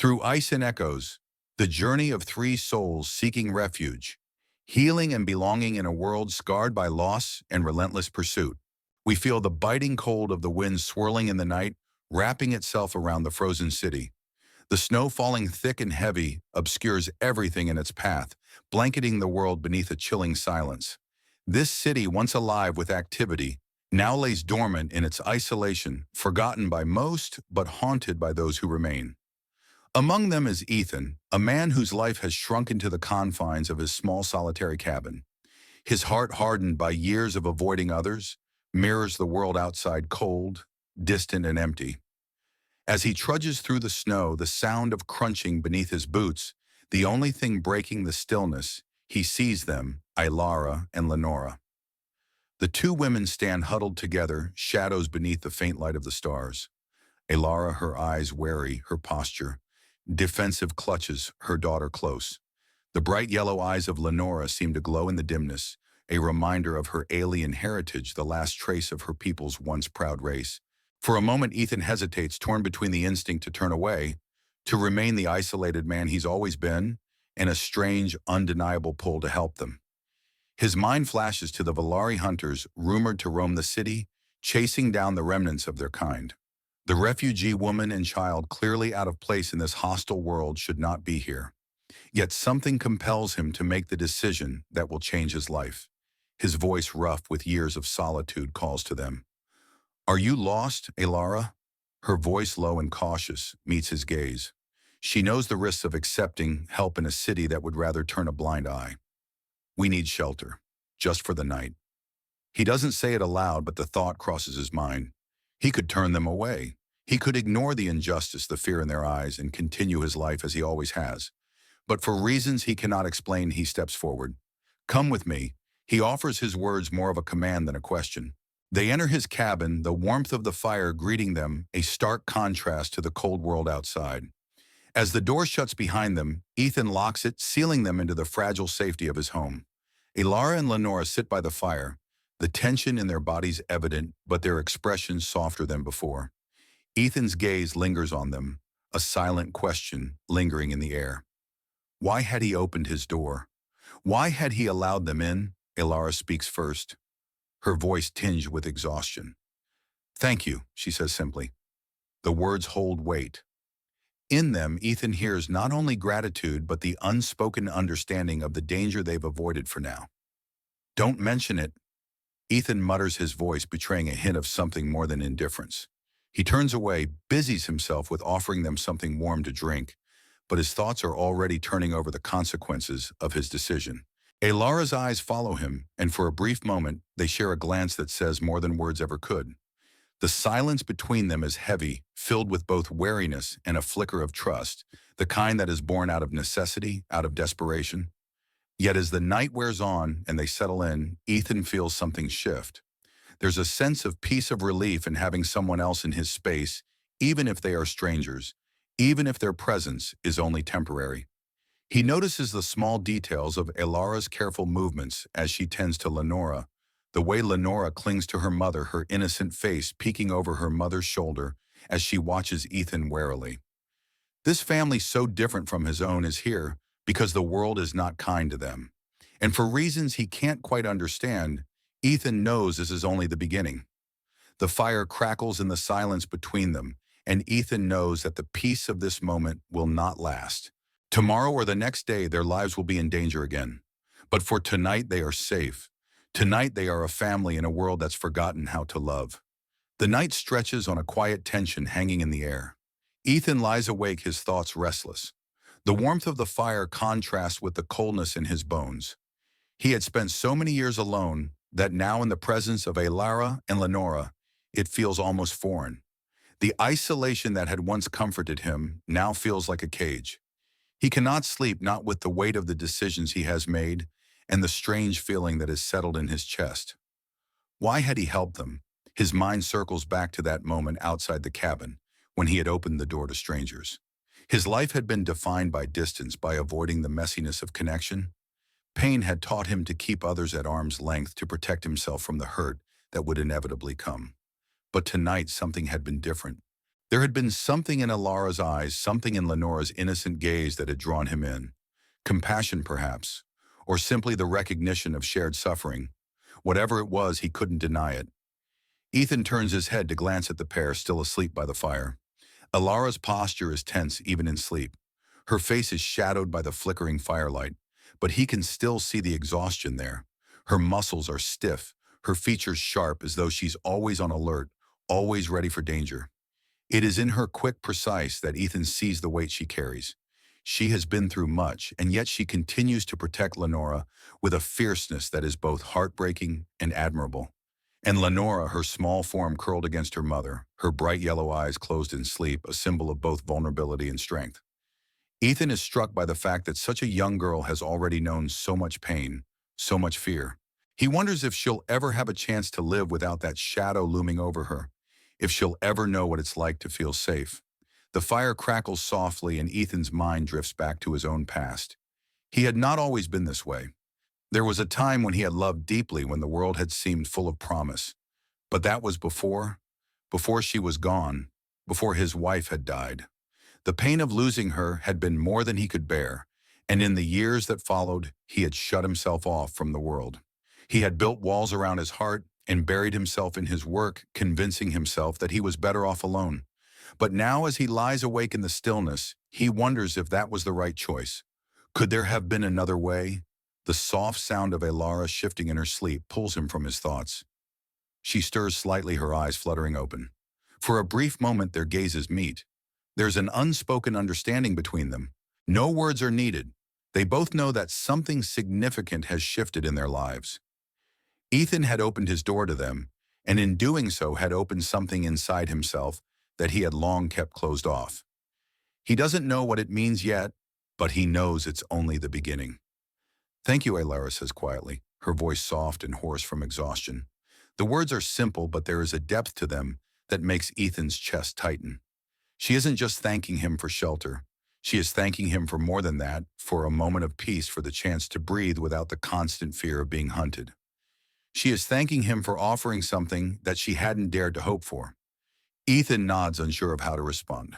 Through ice and echoes, the journey of three souls seeking refuge, healing and belonging in a world scarred by loss and relentless pursuit. We feel the biting cold of the wind swirling in the night, wrapping itself around the frozen city. The snow falling thick and heavy obscures everything in its path, blanketing the world beneath a chilling silence. This city, once alive with activity, now lays dormant in its isolation, forgotten by most, but haunted by those who remain. Among them is Ethan, a man whose life has shrunk into the confines of his small solitary cabin. His heart, hardened by years of avoiding others, mirrors the world outside, cold, distant, and empty. As he trudges through the snow, the sound of crunching beneath his boots, the only thing breaking the stillness, he sees them, Aelara and Lanora. The two women stand huddled together, shadows beneath the faint light of the stars. Aelara, her eyes wary, her posture defensive, clutches her daughter close. The bright yellow eyes of Lanora seem to glow in the dimness, a reminder of her alien heritage, the last trace of her people's once proud race. For a moment, Ethan hesitates, torn between the instinct to turn away, to remain the isolated man he's always been, and a strange, undeniable pull to help them. His mind flashes to the Velari hunters rumored to roam the city, chasing down the remnants of their kind. The refugee woman and child, clearly out of place in this hostile world, should not be here. Yet something compels him to make the decision that will change his life. His voice, rough with years of solitude, calls to them. "Are you lost, Aelara?" Her voice, low and cautious, meets his gaze. She knows the risks of accepting help in a city that would rather turn a blind eye. "We need shelter, just for the night." He doesn't say it aloud, but the thought crosses his mind. He could turn them away. He could ignore the injustice, the fear in their eyes, and continue his life as he always has. But for reasons he cannot explain, he steps forward. "Come with me." He offers, his words more of a command than a question. They enter his cabin, the warmth of the fire greeting them, a stark contrast to the cold world outside. As the door shuts behind them, Ethan locks it, sealing them into the fragile safety of his home. Aelara and Lanora sit by the fire, the tension in their bodies evident, but their expressions softer than before. Ethan's gaze lingers on them, a silent question lingering in the air. Why had he opened his door? Why had he allowed them in? Aelara speaks first, her voice tinged with exhaustion. "Thank you," she says simply. The words hold weight. In them, Ethan hears not only gratitude, but the unspoken understanding of the danger they've avoided for now. "Don't mention it." Ethan mutters, his voice betraying a hint of something more than indifference. He turns away, busies himself with offering them something warm to drink, but his thoughts are already turning over the consequences of his decision. Aelara's eyes follow him, and for a brief moment, they share a glance that says more than words ever could. The silence between them is heavy, filled with both wariness and a flicker of trust, the kind that is born out of necessity, out of desperation. Yet as the night wears on and they settle in, Ethan feels something shift. There's a sense of peace, of relief in having someone else in his space, even if they are strangers, even if their presence is only temporary. He notices the small details of Aelara's careful movements as she tends to Lanora, the way Lanora clings to her mother, her innocent face peeking over her mother's shoulder as she watches Ethan warily. This family, so different from his own, is here because the world is not kind to them. And for reasons he can't quite understand, Ethan knows this is only the beginning. The fire crackles in the silence between them, and Ethan knows that the peace of this moment will not last. Tomorrow or the next day, their lives will be in danger again. But for tonight, they are safe. Tonight, they are a family in a world that's forgotten how to love. The night stretches on a quiet tension hanging in the air. Ethan lies awake, his thoughts restless. The warmth of the fire contrasts with the coldness in his bones. He had spent so many years alone that now, in the presence of Aelara and Lanora, it feels almost foreign. The isolation that had once comforted him now feels like a cage. He cannot sleep, not with the weight of the decisions he has made and the strange feeling that has settled in his chest. Why had he helped them? His mind circles back to that moment outside the cabin when he had opened the door to strangers. His life had been defined by distance, by avoiding the messiness of connection. Pain had taught him to keep others at arm's length, to protect himself from the hurt that would inevitably come. But tonight, something had been different. There had been something in Aelara's eyes, something in Lenora's innocent gaze that had drawn him in. Compassion, perhaps, or simply the recognition of shared suffering. Whatever it was, he couldn't deny it. Ethan turns his head to glance at the pair still asleep by the fire. Aelara's posture is tense even in sleep. Her face is shadowed by the flickering firelight, but he can still see the exhaustion there. Her muscles are stiff, her features sharp as though she's always on alert, always ready for danger. It is in her quick precise that Ethan sees the weight she carries. She has been through much, and yet she continues to protect Lanora with a fierceness that is both heartbreaking and admirable. And Lanora, her small form curled against her mother, her bright yellow eyes closed in sleep, a symbol of both vulnerability and strength. Ethan is struck by the fact that such a young girl has already known so much pain, so much fear. He wonders if she'll ever have a chance to live without that shadow looming over her, if she'll ever know what it's like to feel safe. The fire crackles softly and Ethan's mind drifts back to his own past. He had not always been this way. There was a time when he had loved deeply, when the world had seemed full of promise. But that was before she was gone, before his wife had died. The pain of losing her had been more than he could bear, and in the years that followed, he had shut himself off from the world. He had built walls around his heart and buried himself in his work, convincing himself that he was better off alone. But now, as he lies awake in the stillness, he wonders if that was the right choice. Could there have been another way? The soft sound of Aelara shifting in her sleep pulls him from his thoughts. She stirs slightly, her eyes fluttering open. For a brief moment their gazes meet. There's an unspoken understanding between them. No words are needed. They both know that something significant has shifted in their lives. Ethan had opened his door to them, and in doing so had opened something inside himself that he had long kept closed off. He doesn't know what it means yet, but he knows it's only the beginning. "Thank you," Aelara says quietly, her voice soft and hoarse from exhaustion. The words are simple, but there is a depth to them that makes Ethan's chest tighten. She isn't just thanking him for shelter. She is thanking him for more than that, for a moment of peace, for the chance to breathe without the constant fear of being hunted. She is thanking him for offering something that she hadn't dared to hope for. Ethan nods, unsure of how to respond.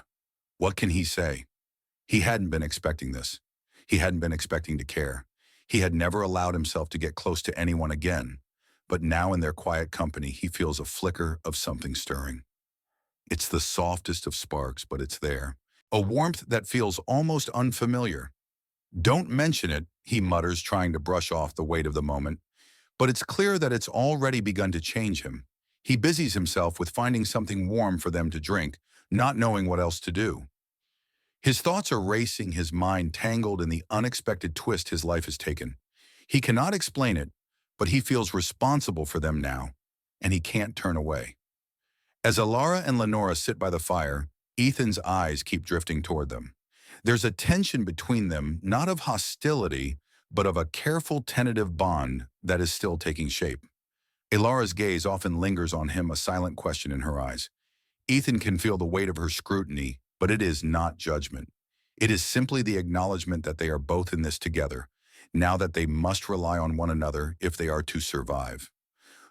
What can he say? He hadn't been expecting this. He hadn't been expecting to care. He had never allowed himself to get close to anyone again, but now in their quiet company he feels a flicker of something stirring. It's the softest of sparks, but it's there. A warmth that feels almost unfamiliar. "Don't mention it," he mutters, trying to brush off the weight of the moment, but it's clear that it's already begun to change him. He busies himself with finding something warm for them to drink, not knowing what else to do. His thoughts are racing, his mind tangled in the unexpected twist his life has taken. He cannot explain it, but he feels responsible for them now, and he can't turn away. As Aelara and Lanora sit by the fire, Ethan's eyes keep drifting toward them. There's a tension between them, not of hostility, but of a careful, tentative bond that is still taking shape. Aelara's gaze often lingers on him, a silent question in her eyes. Ethan can feel the weight of her scrutiny, but it is not judgment. It is simply the acknowledgement that they are both in this together, now that they must rely on one another if they are to survive.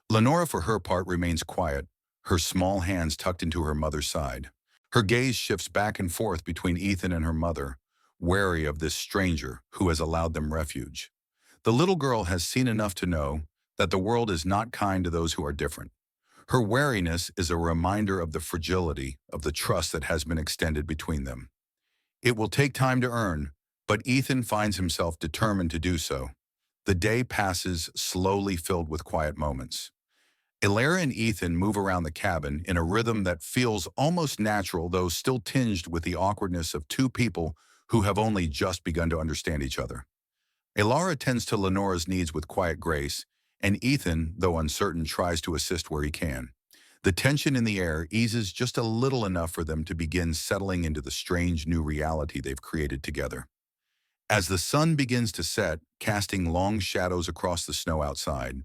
Lanora, for her part, remains quiet, her small hands tucked into her mother's side. Her gaze shifts back and forth between Ethan and her mother, wary of this stranger who has allowed them refuge. The little girl has seen enough to know that the world is not kind to those who are different. Her wariness is a reminder of the fragility of the trust that has been extended between them. It will take time to earn, but Ethan finds himself determined to do so. The day passes, slowly filled with quiet moments. Aelara and Ethan move around the cabin in a rhythm that feels almost natural, though still tinged with the awkwardness of two people who have only just begun to understand each other. Aelara tends to Lenora's needs with quiet grace, and Ethan, though uncertain, tries to assist where he can. The tension in the air eases just a little, enough for them to begin settling into the strange new reality they've created together. As the sun begins to set, casting long shadows across the snow outside,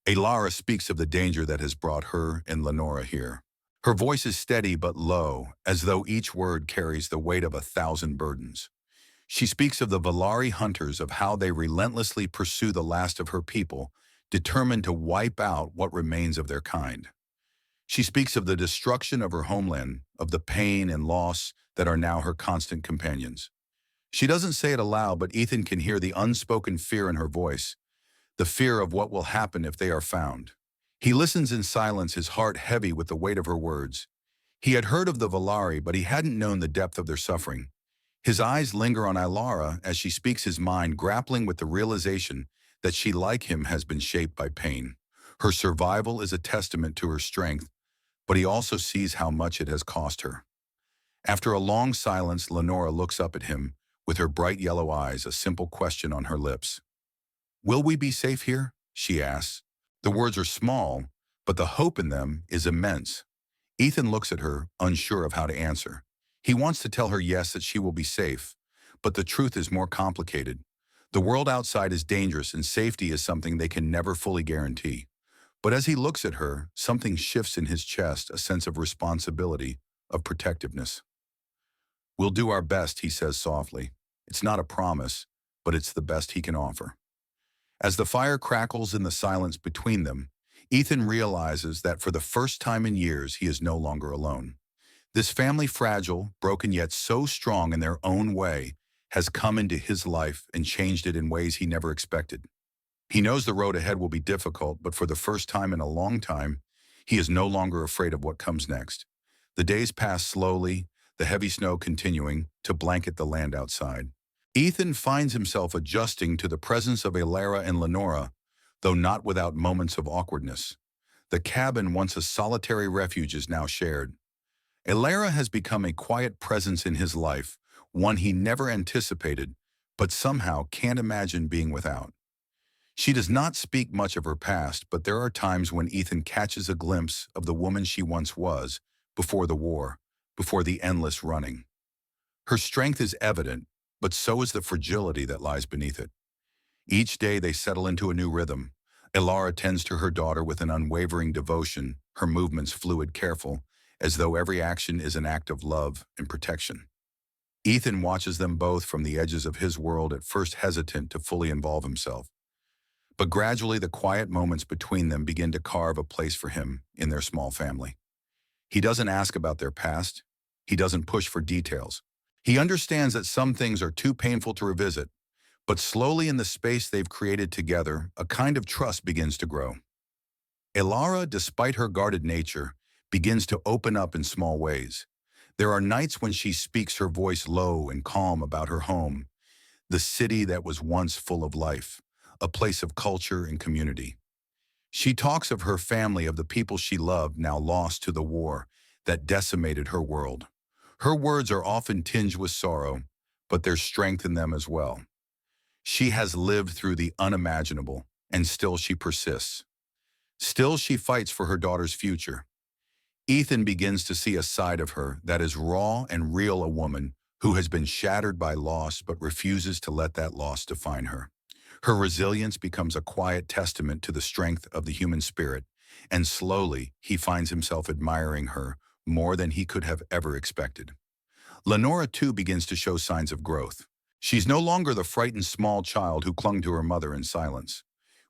Aelara speaks of the danger that has brought her and Lanora here. Her voice is steady but low, as though each word carries the weight of 1,000 burdens. She speaks of the Velari hunters, of how they relentlessly pursue the last of her people, determined to wipe out what remains of their kind. She speaks of the destruction of her homeland, of the pain and loss that are now her constant companions. She doesn't say it aloud, but Ethan can hear the unspoken fear in her voice, the fear of what will happen if they are found. He listens in silence, his heart heavy with the weight of her words. He had heard of the Velari, but he hadn't known the depth of their suffering. His eyes linger on Aelara as she speaks, his mind grappling with the realization that she, like him, has been shaped by pain. Her survival is a testament to her strength, but he also sees how much it has cost her. After a long silence, Lanora looks up at him, with her bright yellow eyes, a simple question on her lips. "Will we be safe here?" she asks. The words are small, but the hope in them is immense. Ethan looks at her, unsure of how to answer. He wants to tell her yes, that she will be safe, but the truth is more complicated. The world outside is dangerous, and safety is something they can never fully guarantee. But as he looks at her, something shifts in his chest, a sense of responsibility, of protectiveness. "We'll do our best," he says softly. It's not a promise, but it's the best he can offer. As the fire crackles in the silence between them, Ethan realizes that for the first time in years, he is no longer alone. This family, fragile, broken yet so strong in their own way, has come into his life and changed it in ways he never expected. He knows the road ahead will be difficult, but for the first time in a long time, he is no longer afraid of what comes next. The days pass slowly, the heavy snow continuing to blanket the land outside. Ethan finds himself adjusting to the presence of Aelara and Lanora, though not without moments of awkwardness. The cabin, once a solitary refuge, is now shared. Aelara has become a quiet presence in his life, one he never anticipated, but somehow can't imagine being without. She does not speak much of her past, but there are times when Ethan catches a glimpse of the woman she once was, before the war, before the endless running. Her strength is evident, but so is the fragility that lies beneath it. Each day they settle into a new rhythm. Aelara tends to her daughter with an unwavering devotion, her movements fluid, careful, as though every action is an act of love and protection. Ethan watches them both from the edges of his world, at first hesitant to fully involve himself. But gradually the quiet moments between them begin to carve a place for him in their small family. He doesn't ask about their past. He doesn't push for details. He understands that some things are too painful to revisit, but slowly in the space they've created together, a kind of trust begins to grow. Aelara, despite her guarded nature, begins to open up in small ways. There are nights when she speaks, her voice low and calm, about her home, the city that was once full of life, a place of culture and community. She talks of her family, of the people she loved, now lost to the war that decimated her world. Her words are often tinged with sorrow, but there's strength in them as well. She has lived through the unimaginable, and still she persists. Still she fights for her daughter's future. Ethan begins to see a side of her that is raw and real, a woman who has been shattered by loss but refuses to let that loss define her. Her resilience becomes a quiet testament to the strength of the human spirit, and slowly he finds himself admiring her more than he could have ever expected. Lanora too begins to show signs of growth. She's no longer the frightened small child who clung to her mother in silence.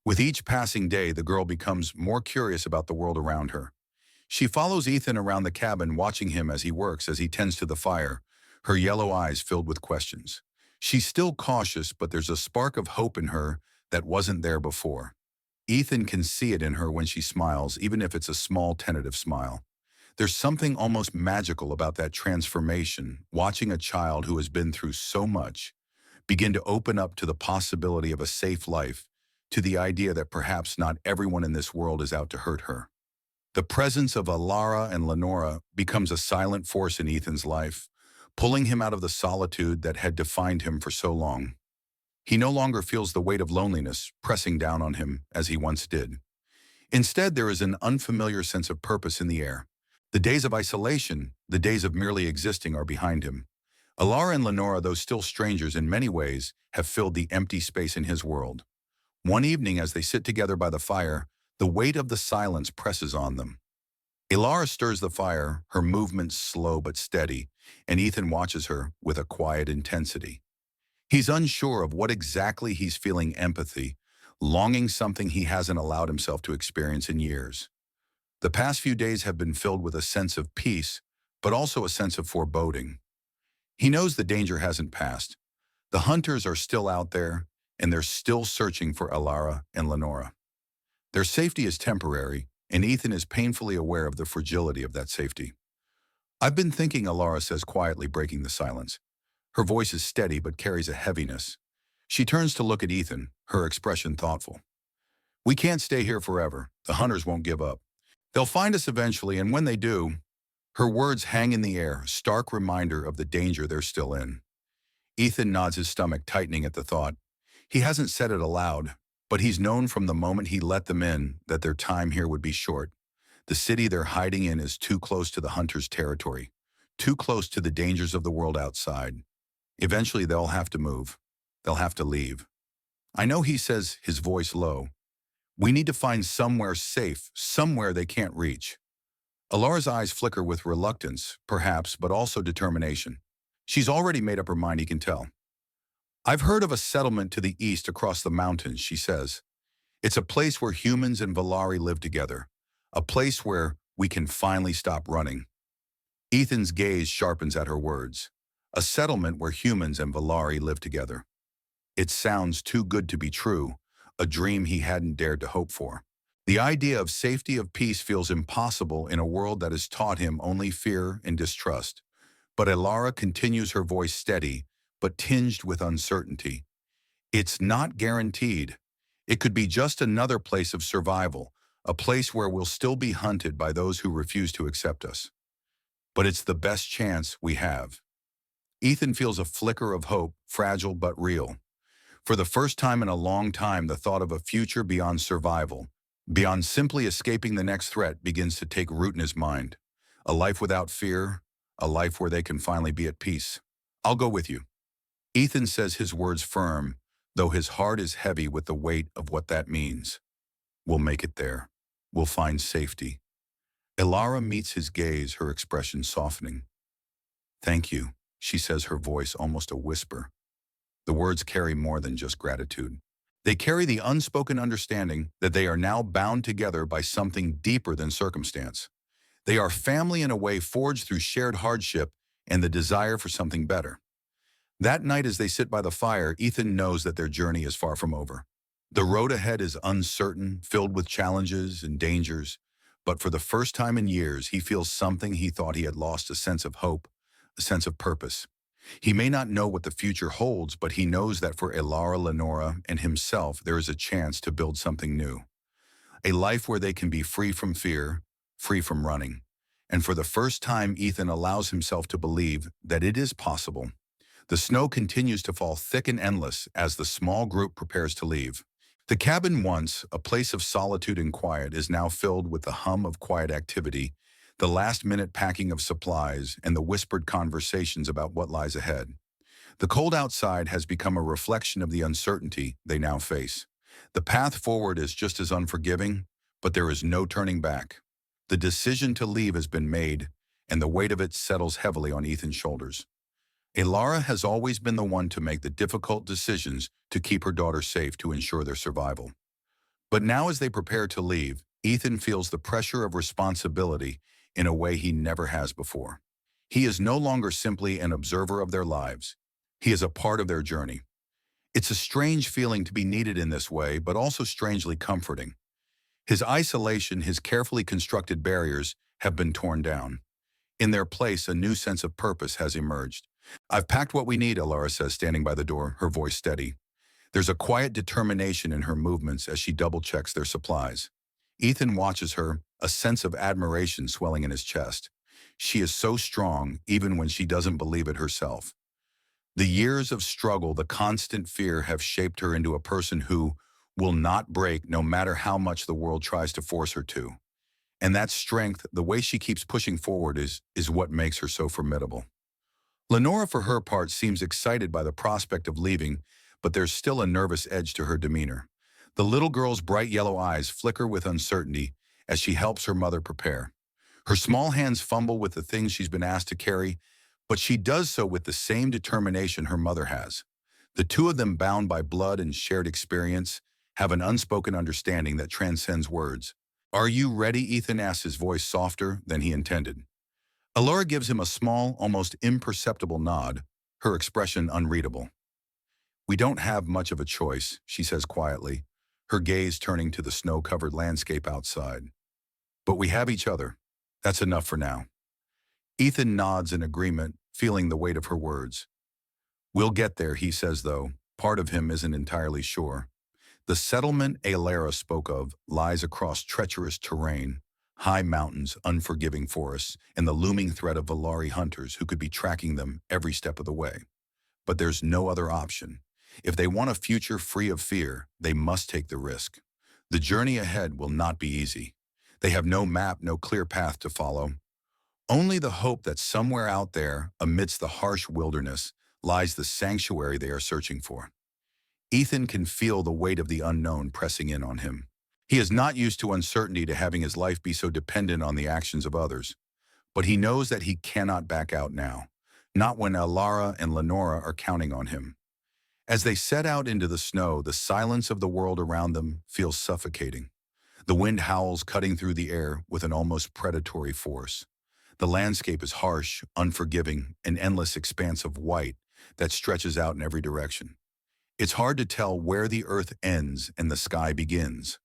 With each passing day, the girl becomes more curious about the world around her. She follows Ethan around the cabin, watching him as he works, as he tends to the fire, her yellow eyes filled with questions. She's still cautious, but there's a spark of hope in her that wasn't there before. Ethan can see it in her when she smiles, even if it's a small, tentative smile. There's something almost magical about that transformation, watching a child who has been through so much begin to open up to the possibility of a safe life, to the idea that perhaps not everyone in this world is out to hurt her. The presence of Aelara and Lanora becomes a silent force in Ethan's life, pulling him out of the solitude that had defined him for so long. He no longer feels the weight of loneliness pressing down on him as he once did. Instead, there is an unfamiliar sense of purpose in the air. The days of isolation, the days of merely existing, are behind him. Aelara and Lanora, though still strangers in many ways, have filled the empty space in his world. One evening, as they sit together by the fire, the weight of the silence presses on them. Aelara stirs the fire, her movements slow but steady, and Ethan watches her with a quiet intensity. He's unsure of what exactly he's feeling: empathy, longing, something he hasn't allowed himself to experience in years. The past few days have been filled with a sense of peace, but also a sense of foreboding. He knows the danger hasn't passed. The hunters are still out there, and they're still searching for Aelara and Lanora. Their safety is temporary, and Ethan is painfully aware of the fragility of that safety. "I've been thinking," Aelara says quietly, breaking the silence. Her voice is steady but carries a heaviness. She turns to look at Ethan, her expression thoughtful. "We can't stay here forever. The hunters won't give up. They'll find us eventually, and when they do..." Her words hang in the air, stark reminder of the danger they're still in. Ethan nods, his stomach tightening at the thought. He hasn't said it aloud, but he's known from the moment he let them in that their time here would be short. The city they're hiding in is too close to the hunters' territory, too close to the dangers of the world outside. Eventually they'll have to move. They'll have to leave. "I know," he says, his voice low. "We need to find somewhere safe, somewhere they can't reach." Alara's eyes flicker with reluctance, perhaps, but also determination. She's already made up her mind, he can tell. "I've heard of a settlement to the east across the mountains," she says. "It's a place where humans and Velari live together. A place where we can finally stop running." Ethan's gaze sharpens at her words. A settlement where humans and Velari live together. It sounds too good to be true, a dream he hadn't dared to hope for. The idea of safety, of peace, feels impossible in a world that has taught him only fear and distrust. But Aelara continues, her voice steady, but tinged with uncertainty. "It's not guaranteed. It could be just another place of survival, a place where we'll still be hunted by those who refuse to accept us. But it's the best chance we have." Ethan feels a flicker of hope, fragile but real. For the first time in a long time, the thought of a future beyond survival, beyond simply escaping the next threat, begins to take root in his mind. A life without fear, a life where they can finally be at peace. "I'll go with you." Ethan says, his words firm, though his heart is heavy with the weight of what that means. "We'll make it there. We'll find safety." Aelara meets his gaze, her expression softening. "Thank you," she says, her voice almost a whisper. The words carry more than just gratitude. They carry the unspoken understanding that they are now bound together by something deeper than circumstance. They are family in a way forged through shared hardship and the desire for something better. That night, as they sit by the fire, Ethan knows that their journey is far from over. The road ahead is uncertain, filled with challenges and dangers, but for the first time in years, he feels something he thought he had lost: a sense of hope, a sense of purpose. He may not know what the future holds, but he knows that for Aelara, Lanora, and himself, there is a chance to build something new. A life where they can be free from fear, free from running. And for the first time, Ethan allows himself to believe that it is possible. The snow continues to fall thick and endless as the small group prepares to leave. The cabin, once a place of solitude and quiet, is now filled with the hum of quiet activity, the last-minute packing of supplies, and the whispered conversations about what lies ahead. The cold outside has become a reflection of the uncertainty they now face. The path forward is just as unforgiving, but there is no turning back. The decision to leave has been made, and the weight of it settles heavily on Ethan's shoulders. Aelara has always been the one to make the difficult decisions to keep her daughter safe, to ensure their survival. But now, as they prepare to leave, Ethan feels the pressure of responsibility in a way he never has before. He is no longer simply an observer of their lives. He is a part of their journey. It's a strange feeling to be needed in this way, but also strangely comforting. His isolation, his carefully constructed barriers, have been torn down. In their place, a new sense of purpose has emerged. "I've packed what we need," Aelara says, standing by the door, her voice steady. There's a quiet determination in her movements as she double-checks their supplies. Ethan watches her, a sense of admiration swelling in his chest. She is so strong, even when she doesn't believe it herself. The years of struggle, the constant fear, have shaped her into a person who will not break no matter how much the world tries to force her to. And that strength, the way she keeps pushing forward, is what makes her so formidable. Lanora, for her part, seems excited by the prospect of leaving, but there's still a nervous edge to her demeanor. The little girl's bright yellow eyes flicker with uncertainty as she helps her mother prepare. Her small hands fumble with the things she's been asked to carry, but she does so with the same determination her mother has. The two of them, bound by blood and shared experience, have an unspoken understanding that transcends words. Are you ready? Ethan asks, his voice softer than he intended. Aelara gives him a small, almost imperceptible nod, her expression unreadable. We don't have much of a choice, she says quietly, her gaze turning to the snow-covered landscape outside. But we have each other. That's enough for now. Ethan nods in agreement, feeling the weight of her words. We'll get there, he says, though. Part of him isn't entirely sure. The settlement Aelara spoke of lies across treacherous terrain, high mountains, unforgiving forests, and the looming threat of Velari hunters who could be tracking them every step of the way. But there's no other option. If they want a future free of fear, they must take the risk. The journey ahead will not be easy. They have no map, no clear path to follow. Only the hope that somewhere out there, amidst the harsh wilderness, lies the sanctuary they are searching for. Ethan can feel the weight of the unknown pressing in on him. He is not used to uncertainty, to having his life be so dependent on the actions of others. But he knows that he cannot back out now, not when Aelara and Lanora are counting on him. As they set out into the snow, the silence of the world around them feels suffocating. The wind howls, cutting through the air with an almost predatory force. The landscape is harsh, unforgiving, an endless expanse of white that stretches out in every direction. It's hard to tell where the earth ends and the sky begins.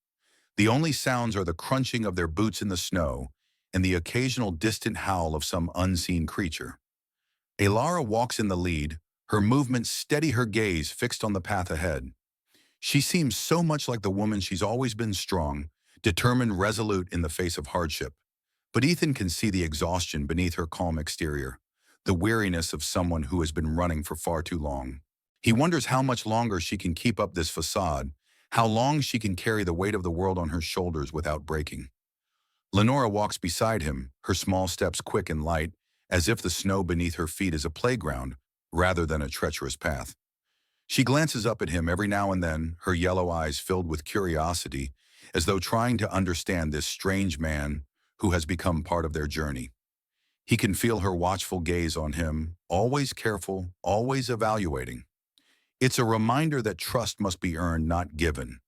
The only sounds are the crunching of their boots in the snow and the occasional distant howl of some unseen creature. Aelara walks in the lead, her movements steady, her gaze fixed on the path ahead. She seems so much like the woman she's always been: strong, determined, resolute in the face of hardship. But Ethan can see the exhaustion beneath her calm exterior, the weariness of someone who has been running for far too long. He wonders how much longer she can keep up this facade, how long she can carry the weight of the world on her shoulders without breaking. Lanora walks beside him, her small steps quick and light, as if the snow beneath her feet is a playground rather than a treacherous path. She glances up at him every now and then, her yellow eyes filled with curiosity, as though trying to understand this strange man who has become part of their journey. He can feel her watchful gaze on him, always careful, always evaluating. It's a reminder that trust must be earned, not given.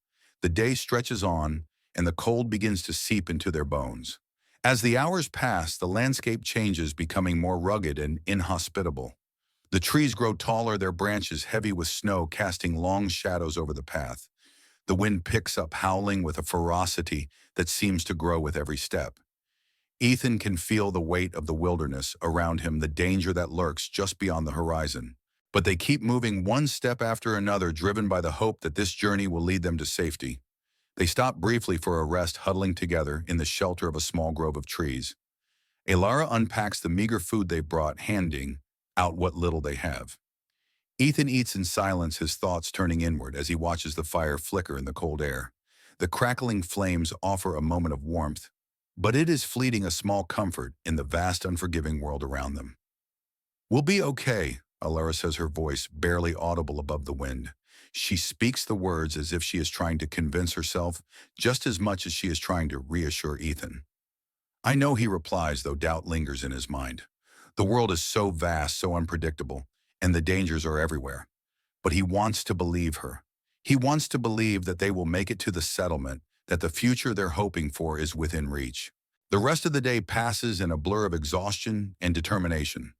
The day stretches on, and the cold begins to seep into their bones. As the hours pass, the landscape changes, becoming more rugged and inhospitable. The trees grow taller, their branches heavy with snow, casting long shadows over the path. The wind picks up, howling with a ferocity that seems to grow with every step. Ethan can feel the weight of the wilderness around him, the danger that lurks just beyond the horizon. But they keep moving one step after another, driven by the hope that this journey will lead them to safety. They stop briefly for a rest, huddling together in the shelter of a small grove of trees. Aelara unpacks the meager food they've brought, handing out what little they have. Ethan eats in silence, his thoughts turning inward as he watches the fire flicker in the cold air. The crackling flames offer a moment of warmth, but it is fleeting, a small comfort in the vast, unforgiving world around them. We'll be okay, Aelara says, her voice barely audible above the wind. She speaks the words as if she is trying to convince herself just as much as she is trying to reassure Ethan. I know, he replies, though doubt lingers in his mind. The world is so vast, so unpredictable, and the dangers are everywhere. But he wants to believe her. He wants to believe that they will make it to the settlement, that the future they're hoping for is within reach. The rest of the day passes in a blur of exhaustion and determination.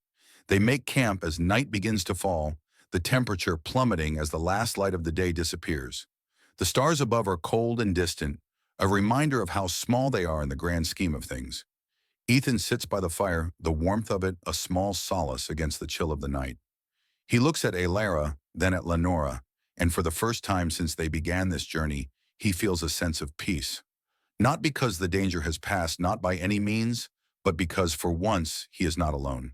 They make camp as night begins to fall, the temperature plummeting as the last light of the day disappears. The stars above are cold and distant, a reminder of how small they are in the grand scheme of things. Ethan sits by the fire, the warmth of it a small solace against the chill of the night. He looks at Aelara, then at Lanora, and for the first time since they began this journey, he feels a sense of peace. Not because the danger has passed, not by any means, but because for once he is not alone.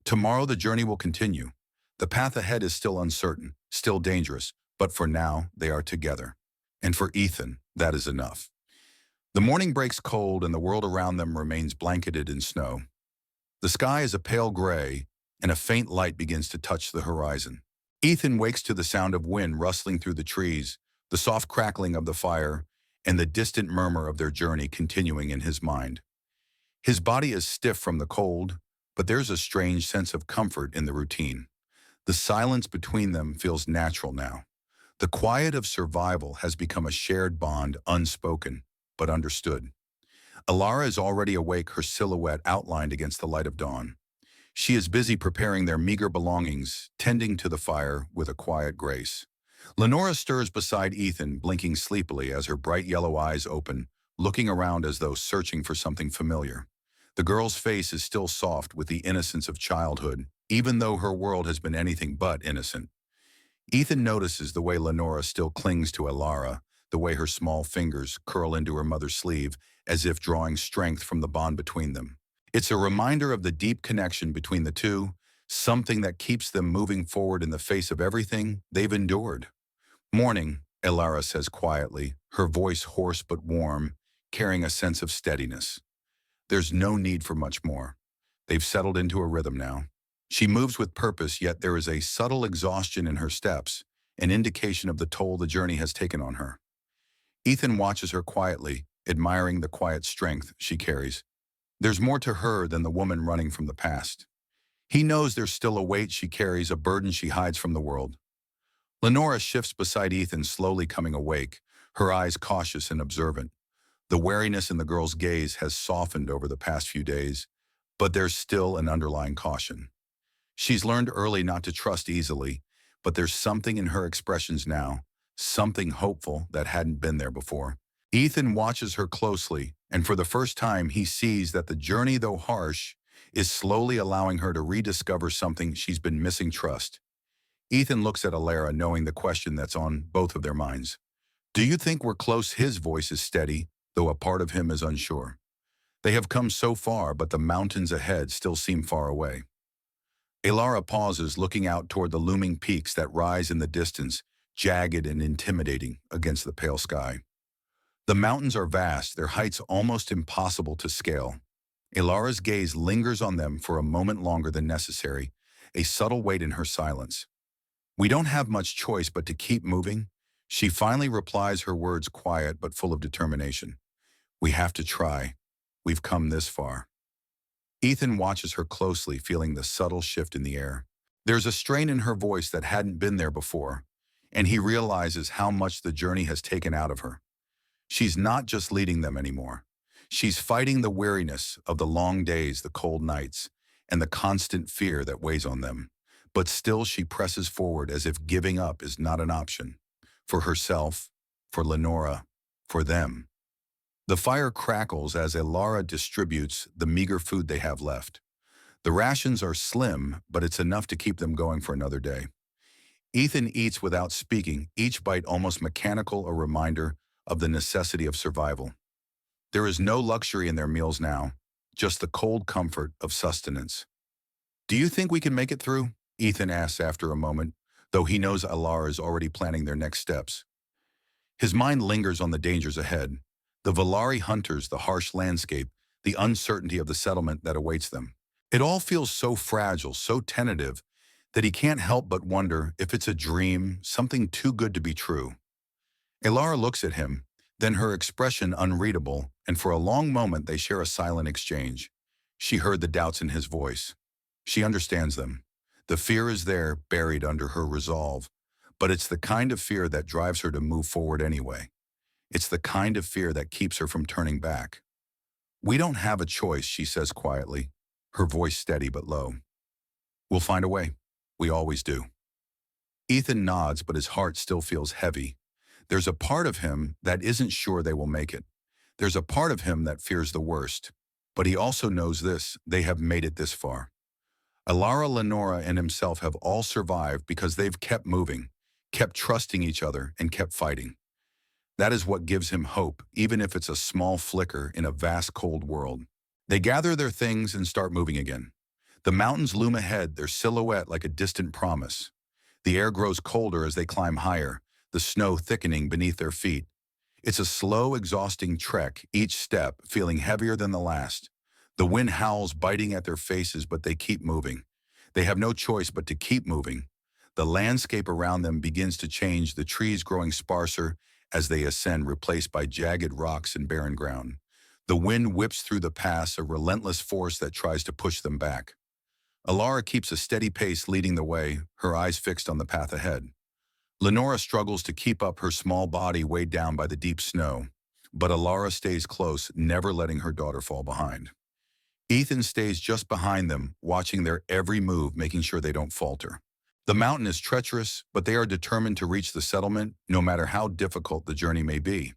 Tomorrow the journey will continue. The path ahead is still uncertain, still dangerous, but for now they are together. And for Ethan, that is enough. The morning breaks cold and the world around them remains blanketed in snow. The sky is a pale gray, and a faint light begins to touch the horizon. Ethan wakes to the sound of wind rustling through the trees, the soft crackling of the fire, and the distant murmur of their journey continuing in his mind. His body is stiff from the cold, but there's a strange sense of comfort in the routine. The silence between them feels natural now. The quiet of survival has become a shared bond, unspoken, but understood. Aelara is already awake, her silhouette outlined against the light of dawn. She is busy preparing their meager belongings, tending to the fire with a quiet grace. Lanora stirs beside Ethan, blinking sleepily as her bright yellow eyes open, looking around as though searching for something familiar. The girl's face is still soft with the innocence of childhood, even though her world has been anything but innocent. Ethan notices the way Lanora still clings to Aelara, the way her small fingers curl into her mother's sleeve, as if drawing strength from the bond between them. It's a reminder of the deep connection between the two, something that keeps them moving forward in the face of everything they've endured. "Morning," Aelara says quietly, her voice hoarse but warm, carrying a sense of steadiness. There's no need for much more. They've settled into a rhythm now. She moves with purpose, yet there is a subtle exhaustion in her steps, an indication of the toll the journey has taken on her. Ethan watches her quietly, admiring the quiet strength she carries. There's more to her than the woman running from the past. He knows there's still a weight she carries, a burden she hides from the world. Lanora shifts beside Ethan, slowly coming awake, her eyes cautious and observant. The wariness in the girl's gaze has softened over the past few days, but there's still an underlying caution. She's learned early not to trust easily, but there's something in her expressions now, something hopeful that hadn't been there before. Ethan watches her closely, and for the first time he sees that the journey, though harsh, is slowly allowing her to rediscover something she's been missing: trust. Ethan looks at Aelara, knowing the question that's on both of their minds. "Do you think we're close?" His voice is steady, though a part of him is unsure. They have come so far, but the mountains ahead still seem far away. Aelara pauses, looking out toward the looming peaks that rise in the distance, jagged and intimidating against the pale sky. The mountains are vast, their heights almost impossible to scale. Aelara's gaze lingers on them for a moment longer than necessary, a subtle weight in her silence. "We don't have much choice but to keep moving." She finally replies, her words quiet but full of determination. "We have to try. We've come this far." Ethan watches her closely, feeling the subtle shift in the air. There's a strain in her voice that hadn't been there before, and he realizes how much the journey has taken out of her. She's not just leading them anymore. She's fighting the weariness of the long days, the cold nights, and the constant fear that weighs on them. But still she presses forward as if giving up is not an option. For herself, for Lanora, for them. The fire crackles as Aelara distributes the meager food they have left. The rations are slim, but it's enough to keep them going for another day. Ethan eats without speaking, each bite almost mechanical, a reminder of the necessity of survival. There is no luxury in their meals now, just the cold comfort of sustenance. "Do you think we can make it through?" Ethan asks after a moment, though he knows Aelara is already planning their next steps. His mind lingers on the dangers ahead, the Velari hunters, the harsh landscape, the uncertainty of the settlement that awaits them. It all feels so fragile, so tentative, that he can't help but wonder if it's a dream, something too good to be true. Aelara looks at him, then her expression unreadable, and for a long moment they share a silent exchange. She heard the doubts in his voice. She understands them. The fear is there, buried under her resolve, but it's the kind of fear that drives her to move forward anyway. It's the kind of fear that keeps her from turning back. "We don't have a choice," she says quietly, her voice steady but low. "We'll find a way. We always do." Ethan nods, but his heart still feels heavy. There's a part of him that isn't sure they will make it. There's a part of him that fears the worst. But he also knows this: they have made it this far. Aelara, Lanora, and himself have all survived because they've kept moving, kept trusting each other, and kept fighting. That is what gives him hope, even if it's a small flicker in a vast cold world. They gather their things and start moving again. The mountains loom ahead, their silhouette like a distant promise. The air grows colder as they climb higher, the snow thickening beneath their feet. It's a slow, exhausting trek, each step feeling heavier than the last. The wind howls, biting at their faces, but they keep moving. They have no choice but to keep moving. The landscape around them begins to change, the trees growing sparser as they ascend, replaced by jagged rocks and barren ground. The wind whips through the pass, a relentless force that tries to push them back. Aelara keeps a steady pace, leading the way, her eyes fixed on the path ahead. Lanora struggles to keep up, her small body weighed down by the deep snow. But Aelara stays close, never letting her daughter fall behind. Ethan stays just behind them, watching their every move, making sure they don't falter. The mountain is treacherous, but they are determined to reach the settlement, no matter how difficult the journey may be.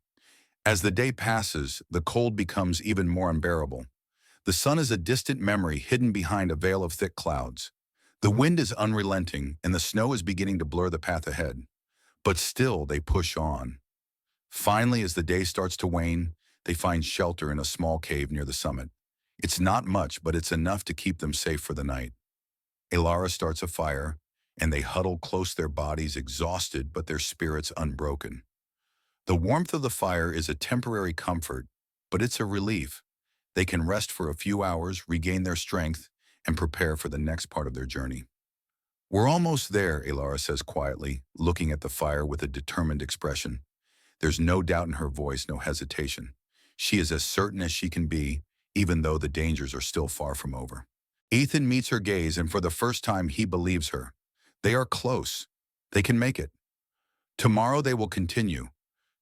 As the day passes, the cold becomes even more unbearable. The sun is a distant memory hidden behind a veil of thick clouds. The wind is unrelenting, and the snow is beginning to blur the path ahead. But still, they push on. Finally, as the day starts to wane, they find shelter in a small cave near the summit. It's not much, but it's enough to keep them safe for the night. Aelara starts a fire, and they huddle close, their bodies exhausted but their spirits unbroken. The warmth of the fire is a temporary comfort, but it's a relief. They can rest for a few hours, regain their strength, and prepare for the next part of their journey. "We're almost there," Aelara says quietly, looking at the fire with a determined expression. There's no doubt in her voice, no hesitation. She is as certain as she can be, even though the dangers are still far from over. Ethan meets her gaze, and for the first time he believes her. They are close. They can make it. Tomorrow they will continue.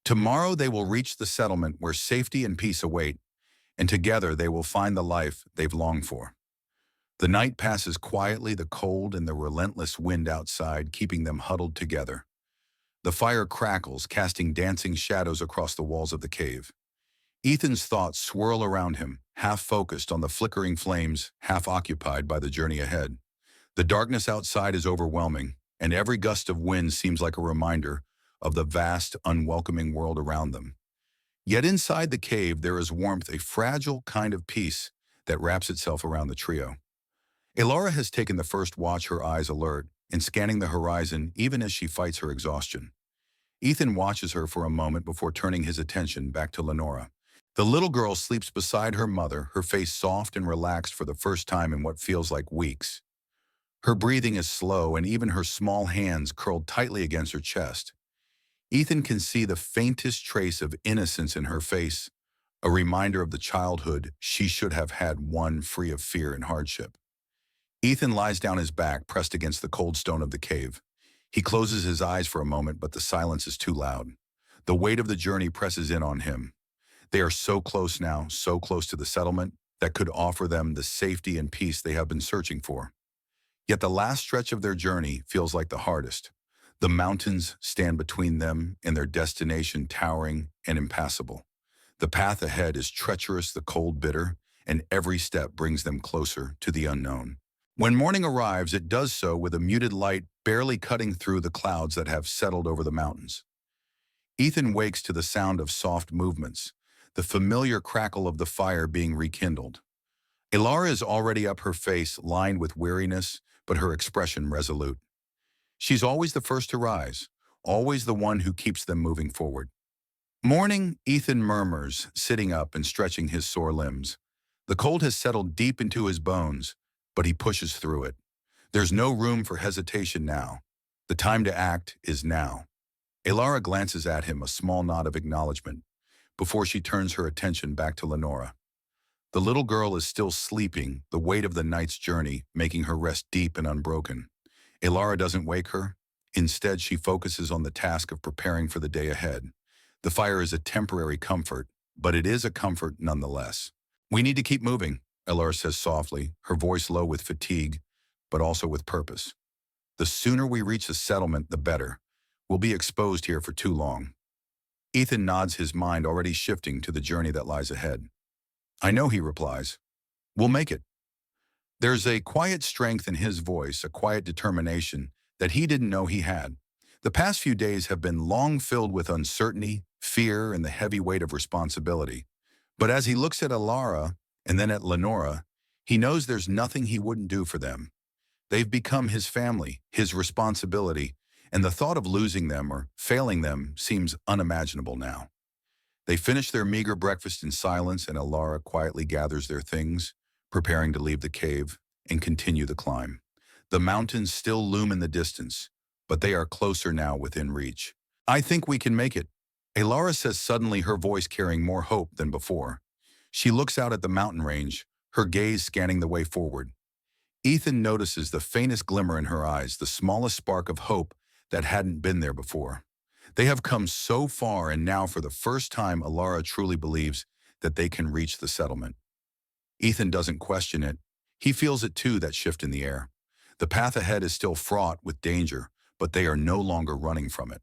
Tomorrow they will reach the settlement where safety and peace await, and together they will find the life they've longed for. The night passes quietly, the cold and the relentless wind outside keeping them huddled together. The fire crackles, casting dancing shadows across the walls of the cave. Ethan's thoughts swirl around him, half focused on the flickering flames, half occupied by the journey ahead. The darkness outside is overwhelming, and every gust of wind seems like a reminder of the vast, unwelcoming world around them. Yet inside the cave there is warmth, a fragile kind of peace that wraps itself around the trio. Aelara has taken the first watch, her eyes alert, and scanning the horizon even as she fights her exhaustion. Ethan watches her for a moment before turning his attention back to Lanora. The little girl sleeps beside her mother, her face soft and relaxed for the first time in what feels like weeks. Her breathing is slow, and even her small hands curled tightly against her chest. Ethan can see the faintest trace of innocence in her face, a reminder of the childhood she should have had, one free of fear and hardship. Ethan lies down, his back pressed against the cold stone of the cave. He closes his eyes for a moment, but the silence is too loud. The weight of the journey presses in on him. They are so close now, so close to the settlement that could offer them the safety and peace they have been searching for. Yet the last stretch of their journey feels like the hardest. The mountains stand between them and their destination, towering and impassable. The path ahead is treacherous, the cold bitter, and every step brings them closer to the unknown. When morning arrives, it does so with a muted light barely cutting through the clouds that have settled over the mountains. Ethan wakes to the sound of soft movements, the familiar crackle of the fire being rekindled. Aelara is already up, her face lined with weariness, but her expression resolute. She's always the first to rise, always the one who keeps them moving forward. "Morning," Ethan murmurs, sitting up and stretching his sore limbs. The cold has settled deep into his bones, but he pushes through it. There's no room for hesitation now. The time to act is now. Aelara glances at him, a small nod of acknowledgement, before she turns her attention back to Lanora. The little girl is still sleeping, the weight of the night's journey making her rest deep and unbroken. Aelara doesn't wake her. Instead, she focuses on the task of preparing for the day ahead. The fire is a temporary comfort, but it is a comfort nonetheless. "We need to keep moving," Aelara says softly, her voice low with fatigue, but also with purpose. "The sooner we reach the settlement, the better. We'll be exposed here for too long." Ethan nods, his mind already shifting to the journey that lies ahead. "I know," he replies. "We'll make it." There's a quiet strength in his voice, a quiet determination that he didn't know he had. The past few days have been long filled with uncertainty, fear, and the heavy weight of responsibility. But as he looks at Aelara and then at Lanora, he knows there's nothing he wouldn't do for them. They've become his family, his responsibility, and the thought of losing them or failing them seems unimaginable now. They finish their meager breakfast in silence, and Aelara quietly gathers their things, preparing to leave the cave and continue the climb. The mountains still loom in the distance, but they are closer now, within reach. "I think we can make it," Aelara says suddenly, her voice carrying more hope than before. She looks out at the mountain range, her gaze scanning the way forward. Ethan notices the faintest glimmer in her eyes, the smallest spark of hope that hadn't been there before. They have come so far, and now for the first time, Aelara truly believes that they can reach the settlement. Ethan doesn't question it. He feels it too, that shift in the air. The path ahead is still fraught with danger, but they are no longer running from it.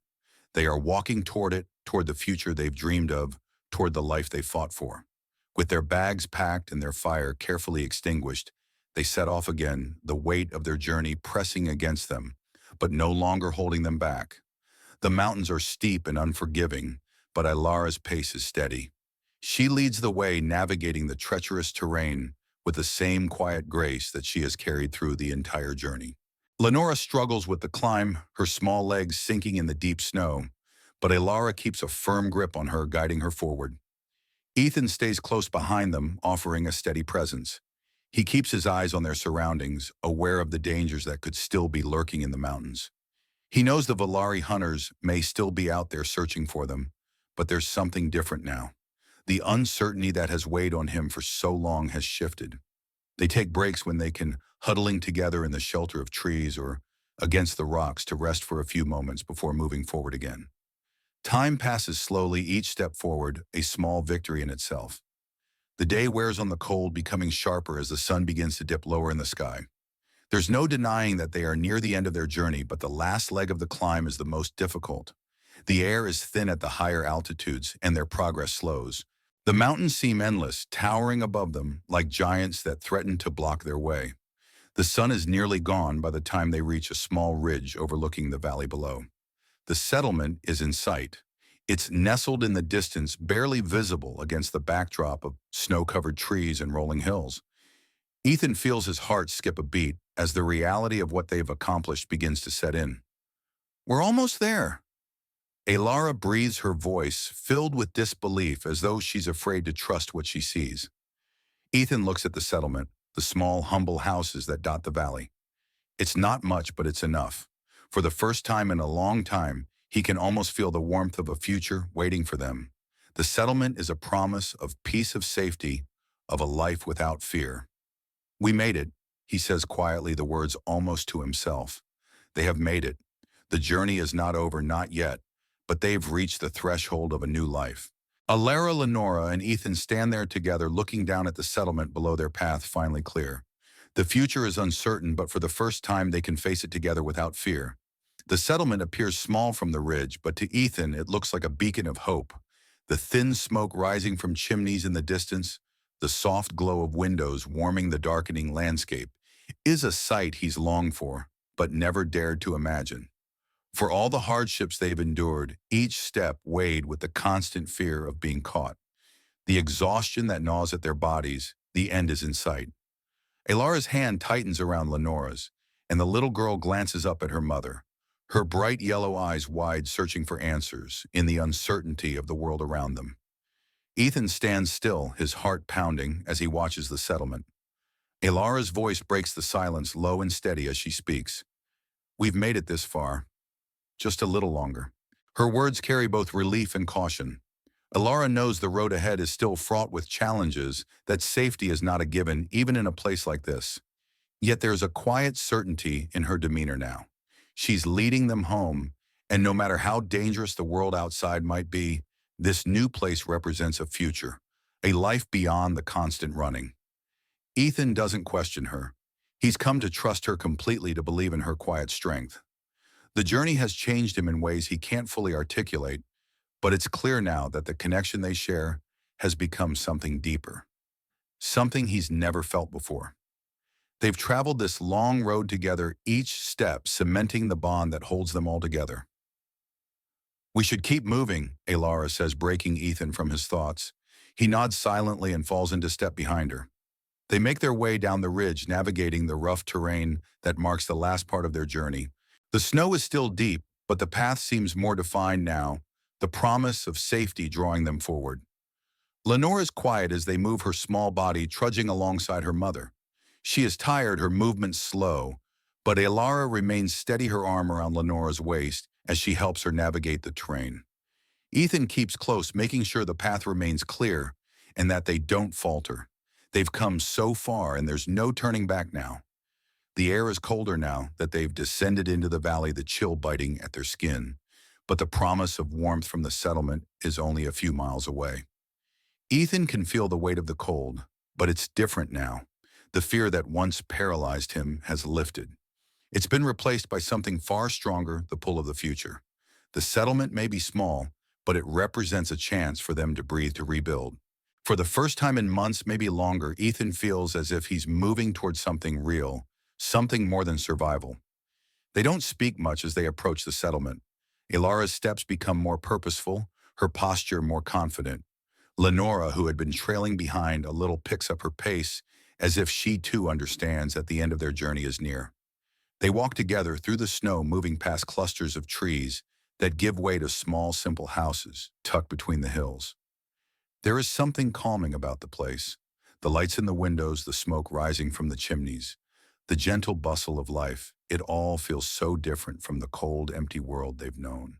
They are walking toward it, toward the future they've dreamed of, toward the life they fought for. With their bags packed and their fire carefully extinguished, they set off again, the weight of their journey pressing against them, but no longer holding them back. The mountains are steep and unforgiving, but Aelara's pace is steady. She leads the way, navigating the treacherous terrain with the same quiet grace that she has carried through the entire journey. Lanora struggles with the climb, her small legs sinking in the deep snow, but Aelara keeps a firm grip on her, guiding her forward. Ethan stays close behind them, offering a steady presence. He keeps his eyes on their surroundings, aware of the dangers that could still be lurking in the mountains. He knows the Velari hunters may still be out there searching for them, but there's something different now. The uncertainty that has weighed on him for so long has shifted. They take breaks when they can, huddling together in the shelter of trees or against the rocks to rest for a few moments before moving forward again. Time passes slowly, each step forward a small victory in itself. The day wears on the cold, becoming sharper as the sun begins to dip lower in the sky. There's no denying that they are near the end of their journey, but the last leg of the climb is the most difficult. The air is thin at the higher altitudes, and their progress slows. The mountains seem endless, towering above them like giants that threaten to block their way. The sun is nearly gone by the time they reach a small ridge overlooking the valley below. The settlement is in sight. It's nestled in the distance, barely visible against the backdrop of snow-covered trees and rolling hills. Ethan feels his heart skip a beat as the reality of what they've accomplished begins to set in. "We're almost there." Aelara breathes, her voice filled with disbelief, as though she's afraid to trust what she sees. Ethan looks at the settlement, the small, humble houses that dot the valley. It's not much, but it's enough. For the first time in a long time, he can almost feel the warmth of a future waiting for them. The settlement is a promise of peace, of safety, of a life without fear. "We made it," he says quietly, the words almost to himself. They have made it. The journey is not over, not yet, but they've reached the threshold of a new life. Aelara, Lanora, and Ethan stand there together, looking down at the settlement below, their path finally clear. The future is uncertain, but for the first time they can face it together without fear. The settlement appears small from the ridge, but to Ethan it looks like a beacon of hope. The thin smoke rising from chimneys in the distance, the soft glow of windows warming the darkening landscape, is a sight he's longed for, but never dared to imagine. For all the hardships they've endured, each step weighed with the constant fear of being caught. The exhaustion that gnaws at their bodies, the end is in sight. Aelara's hand tightens around Lenora's, and the little girl glances up at her mother, her bright yellow eyes wide, searching for answers in the uncertainty of the world around them. Ethan stands still, his heart pounding as he watches the settlement. Aelara's voice breaks the silence, low and steady as she speaks. "We've made it this far. Just a little longer." Her words carry both relief and caution. Aelara knows the road ahead is still fraught with challenges, that safety is not a given, even in a place like this. Yet there's a quiet certainty in her demeanor now. She's leading them home, and no matter how dangerous the world outside might be, this new place represents a future, a life beyond the constant running. Ethan doesn't question her. He's come to trust her completely, to believe in her quiet strength. The journey has changed him in ways he can't fully articulate, but it's clear now that the connection they share has become something deeper, something he's never felt before. They've traveled this long road together, each step cementing the bond that holds them all together. "We should keep moving," Aelara says, breaking Ethan from his thoughts. He nods silently and falls into step behind her. They make their way down the ridge, navigating the rough terrain that marks the last part of their journey. The snow is still deep, but the path seems more defined now, the promise of safety drawing them forward. Lenore is quiet as they move, her small body trudging alongside her mother. She is tired, her movements slow, but Aelara remains steady, her arm around Lenora's waist as she helps her navigate the terrain. Ethan keeps close, making sure the path remains clear and that they don't falter. They've come so far and there's no turning back now. The air is colder now that they've descended into the valley, the chill biting at their skin. but the promise of warmth from the settlement is only a few miles away. Ethan can feel the weight of the cold, but it's different now. The fear that once paralyzed him has lifted. It's been replaced by something far stronger, the pull of the future. The settlement may be small, but it represents a chance for them to breathe, to rebuild. For the first time in months, maybe longer, Ethan feels as if he's moving towards something real, something more than survival. They don't speak much as they approach the settlement. Aelara's steps become more purposeful, her posture more confident. Lanora, who had been trailing behind a little, picks up her pace, as if she too understands that the end of their journey is near. They walk together through the snow, moving past clusters of trees that give way to small, simple houses tucked between the hills. There is something calming about the place. The lights in the windows, the smoke rising from the chimneys, the gentle bustle of life, it all feels so different from the cold, empty world they've known.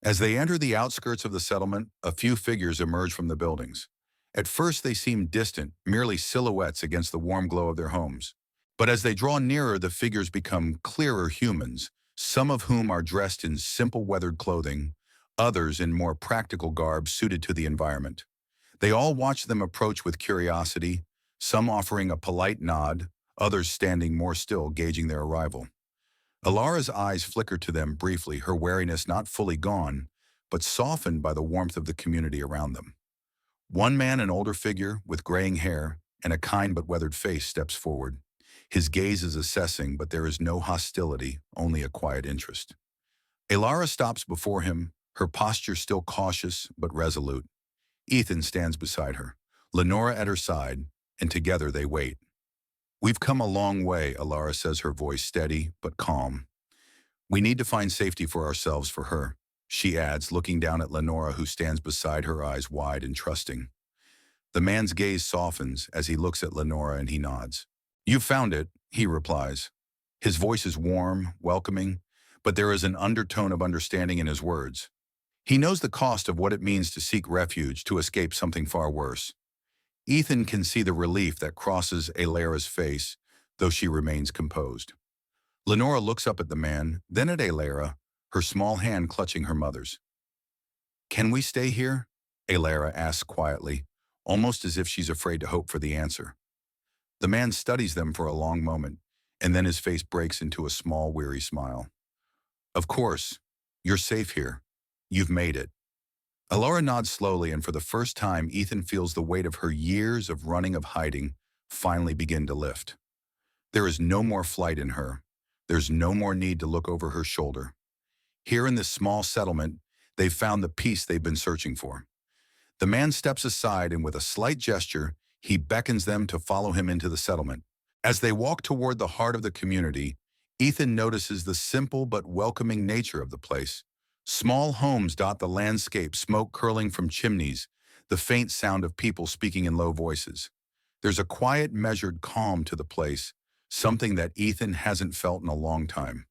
As they enter the outskirts of the settlement, a few figures emerge from the buildings. At first they seem distant, merely silhouettes against the warm glow of their homes. But as they draw nearer, the figures become clearer humans, some of whom are dressed in simple weathered clothing, others in more practical garb suited to the environment. They all watch them approach with curiosity, some offering a polite nod, others standing more still, gauging their arrival. Aelara's eyes flicker to them briefly, her wariness not fully gone, but softened by the warmth of the community around them. One man, an older figure with graying hair and a kind but weathered face, steps forward. His gaze is assessing, but there is no hostility, only a quiet interest. Aelara stops before him, her posture still cautious but resolute. Ethan stands beside her, Lanora at her side, and together they wait. "We've come a long way," Aelara says, her voice steady but calm. "We need to find safety for ourselves, for her," she adds, looking down at Lanora, who stands beside her, eyes wide and trusting. The man's gaze softens as he looks at Lanora, and he nods. "You've found it," he replies. His voice is warm, welcoming, but there is an undertone of understanding in his words. He knows the cost of what it means to seek refuge, to escape something far worse. Ethan can see the relief that crosses Aelara's face, though she remains composed. Lanora looks up at the man, then at Aelara, her small hand clutching her mother's. "Can we stay here?" Aelara asks quietly, almost as if she's afraid to hope for the answer. The man studies them for a long moment, and then his face breaks into a small, weary smile. "Of course. You're safe here. You've made it." Aelara nods slowly, and for the first time, Ethan feels the weight of her years of running, of hiding, finally begin to lift. There is no more flight in her. There's no more need to look over her shoulder. Here in this small settlement, they've found the peace they've been searching for. The man steps aside, and with a slight gesture, he beckons them to follow him into the settlement. As they walk toward the heart of the community, Ethan notices the simple but welcoming nature of the place. Small homes dot the landscape, smoke curling from chimneys, the faint sound of people speaking in low voices. There's a quiet, measured calm to the place, something that Ethan hasn't felt in a long time.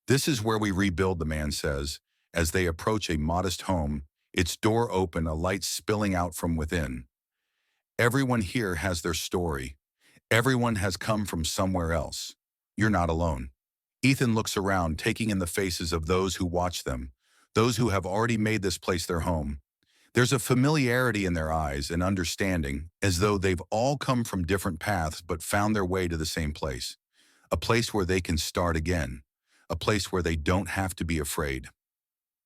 "This is where we rebuild," the man says, as they approach a modest home, its door open, a light spilling out from within. "Everyone here has their story. Everyone has come from somewhere else. You're not alone." Ethan looks around, taking in the faces of those who watch them, those who have already made this place their home. There's a familiarity in their eyes, an understanding, as though they've all come from different paths but found their way to the same place. A place where they can start again. A place where they don't have to be afraid.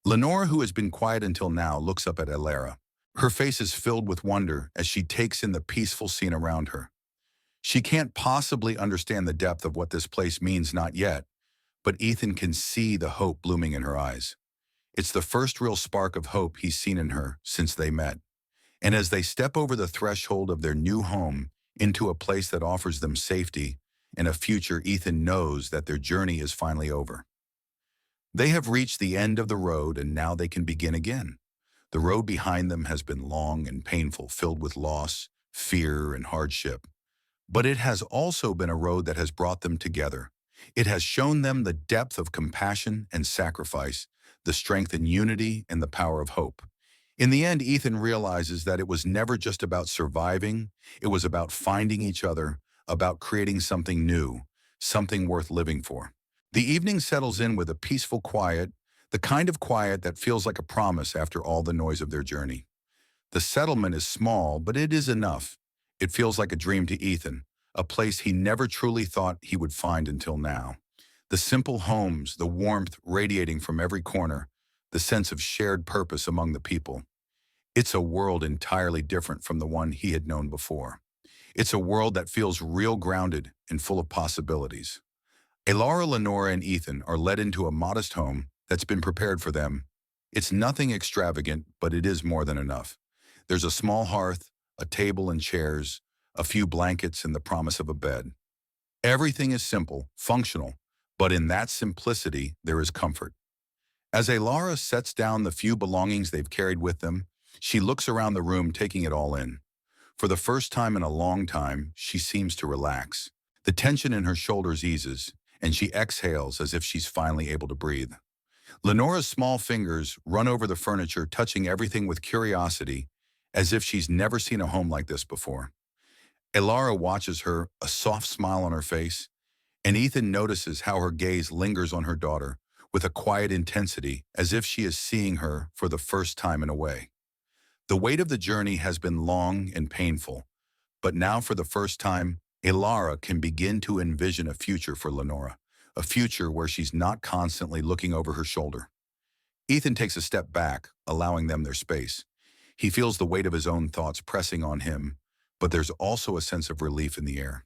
Lanora, who has been quiet until now, looks up at Aelara. Her face is filled with wonder as she takes in the peaceful scene around her. She can't possibly understand the depth of what this place means, not yet, but Ethan can see the hope blooming in her eyes. It's the first real spark of hope he's seen in her since they met. And as they step over the threshold of their new home into a place that offers them safety and a future, Ethan knows that their journey is finally over. They have reached the end of the road, and now they can begin again. The road behind them has been long and painful, filled with loss, fear, and hardship. But it has also been a road that has brought them together. It has shown them the depth of compassion and sacrifice, the strength in unity, and the power of hope. In the end, Ethan realizes that it was never just about surviving. It was about finding each other, about creating something new, something worth living for. The evening settles in with a peaceful quiet. The kind of quiet that feels like a promise after all the noise of their journey. The settlement is small, but it is enough. It feels like a dream to Ethan, a place he never truly thought he would find until now. The simple homes, the warmth radiating from every corner, the sense of shared purpose among the people. It's a world entirely different from the one he had known before. It's a world that feels real grounded and full of possibilities. Aelara, Lanora, and Ethan are led into a modest home that's been prepared for them. It's nothing extravagant, but it is more than enough. There's a small hearth, a table and chairs, a few blankets, and the promise of a bed. Everything is simple, functional, but in that simplicity, there is comfort. As Aelara sets down the few belongings they've carried with them, she looks around the room, taking it all in. For the first time in a long time, she seems to relax. The tension in her shoulders eases, and she exhales as if she's finally able to breathe. Lenora's small fingers run over the furniture, touching everything with curiosity, as if she's never seen a home like this before. Aelara watches her, a soft smile on her face, and Ethan notices how her gaze lingers on her daughter with a quiet intensity, as if she is seeing her for the first time in a way. The weight of the journey has been long and painful, but now for the first time, Aelara can begin to envision a future for Lanora, a future where she's not constantly looking over her shoulder. Ethan takes a step back, allowing them their space. He feels the weight of his own thoughts pressing on him, but there's also a sense of relief in the air.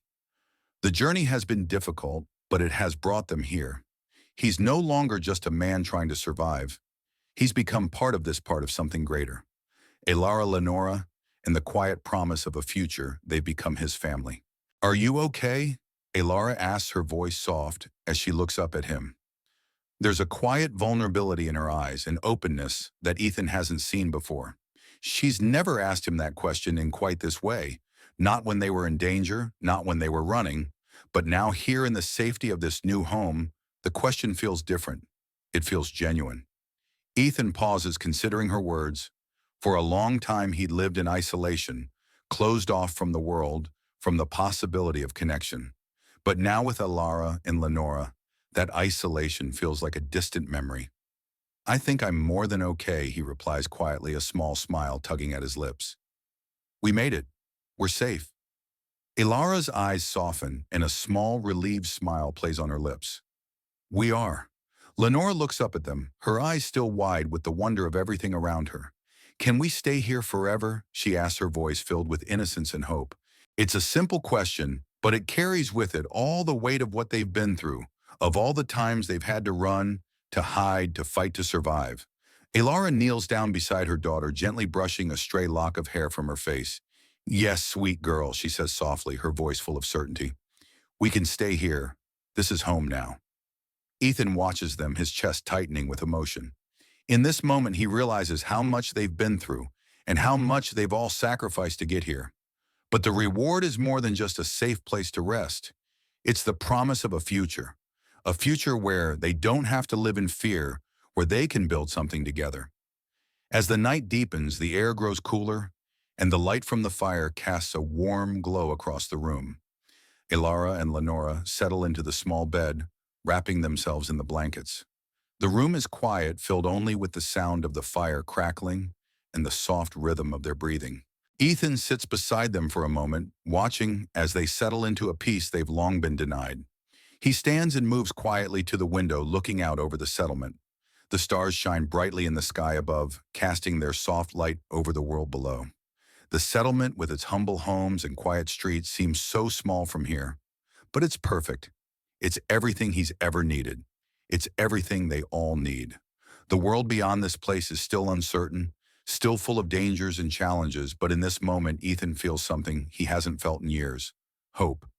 The journey has been difficult, but it has brought them here. He's no longer just a man trying to survive. He's become part of something greater. Aelara, Lanora, and the quiet promise of a future, they've become his family. "Are you okay?" Aelara asks, her voice soft, as she looks up at him. There's a quiet vulnerability in her eyes, an openness that Ethan hasn't seen before. She's never asked him that question in quite this way. Not when they were in danger, not when they were running, but now here in the safety of this new home, the question feels different. It feels genuine. Ethan pauses, considering her words. For a long time he'd lived in isolation, closed off from the world, from the possibility of connection. But now with Aelara and Lanora, that isolation feels like a distant memory. "I think I'm more than okay," he replies quietly, a small smile tugging at his lips. "We made it. We're safe." Aelara's eyes soften, and a small, relieved smile plays on her lips. "We are." Lanora looks up at them, her eyes still wide with the wonder of everything around her. "Can we stay here forever?" she asks, her voice filled with innocence and hope. It's a simple question, but it carries with it all the weight of what they've been through, of all the times they've had to run, to hide, to fight to survive. Aelara kneels down beside her daughter, gently brushing a stray lock of hair from her face. "Yes, sweet girl," she says softly, her voice full of certainty. "We can stay here. This is home now." Ethan watches them, his chest tightening with emotion. In this moment, he realizes how much they've been through and how much they've all sacrificed to get here. But the reward is more than just a safe place to rest. It's the promise of a future where they don't have to live in fear, where they can build something together. As the night deepens, the air grows cooler, and the light from the fire casts a warm glow across the room. Aelara and Lanora settle into the small bed, wrapping themselves in the blankets. The room is quiet, filled only with the sound of the fire crackling and the soft rhythm of their breathing. Ethan sits beside them for a moment, watching as they settle into a peace they've long been denied. He stands and moves quietly to the window, looking out over the settlement. The stars shine brightly in the sky above, casting their soft light over the world below. The settlement, with its humble homes and quiet streets, seems so small from here. But it's perfect. It's everything he's ever needed. It's everything they all need. The world beyond this place is still uncertain, still full of dangers and challenges, but in this moment, Ethan feels something he hasn't felt in years: hope.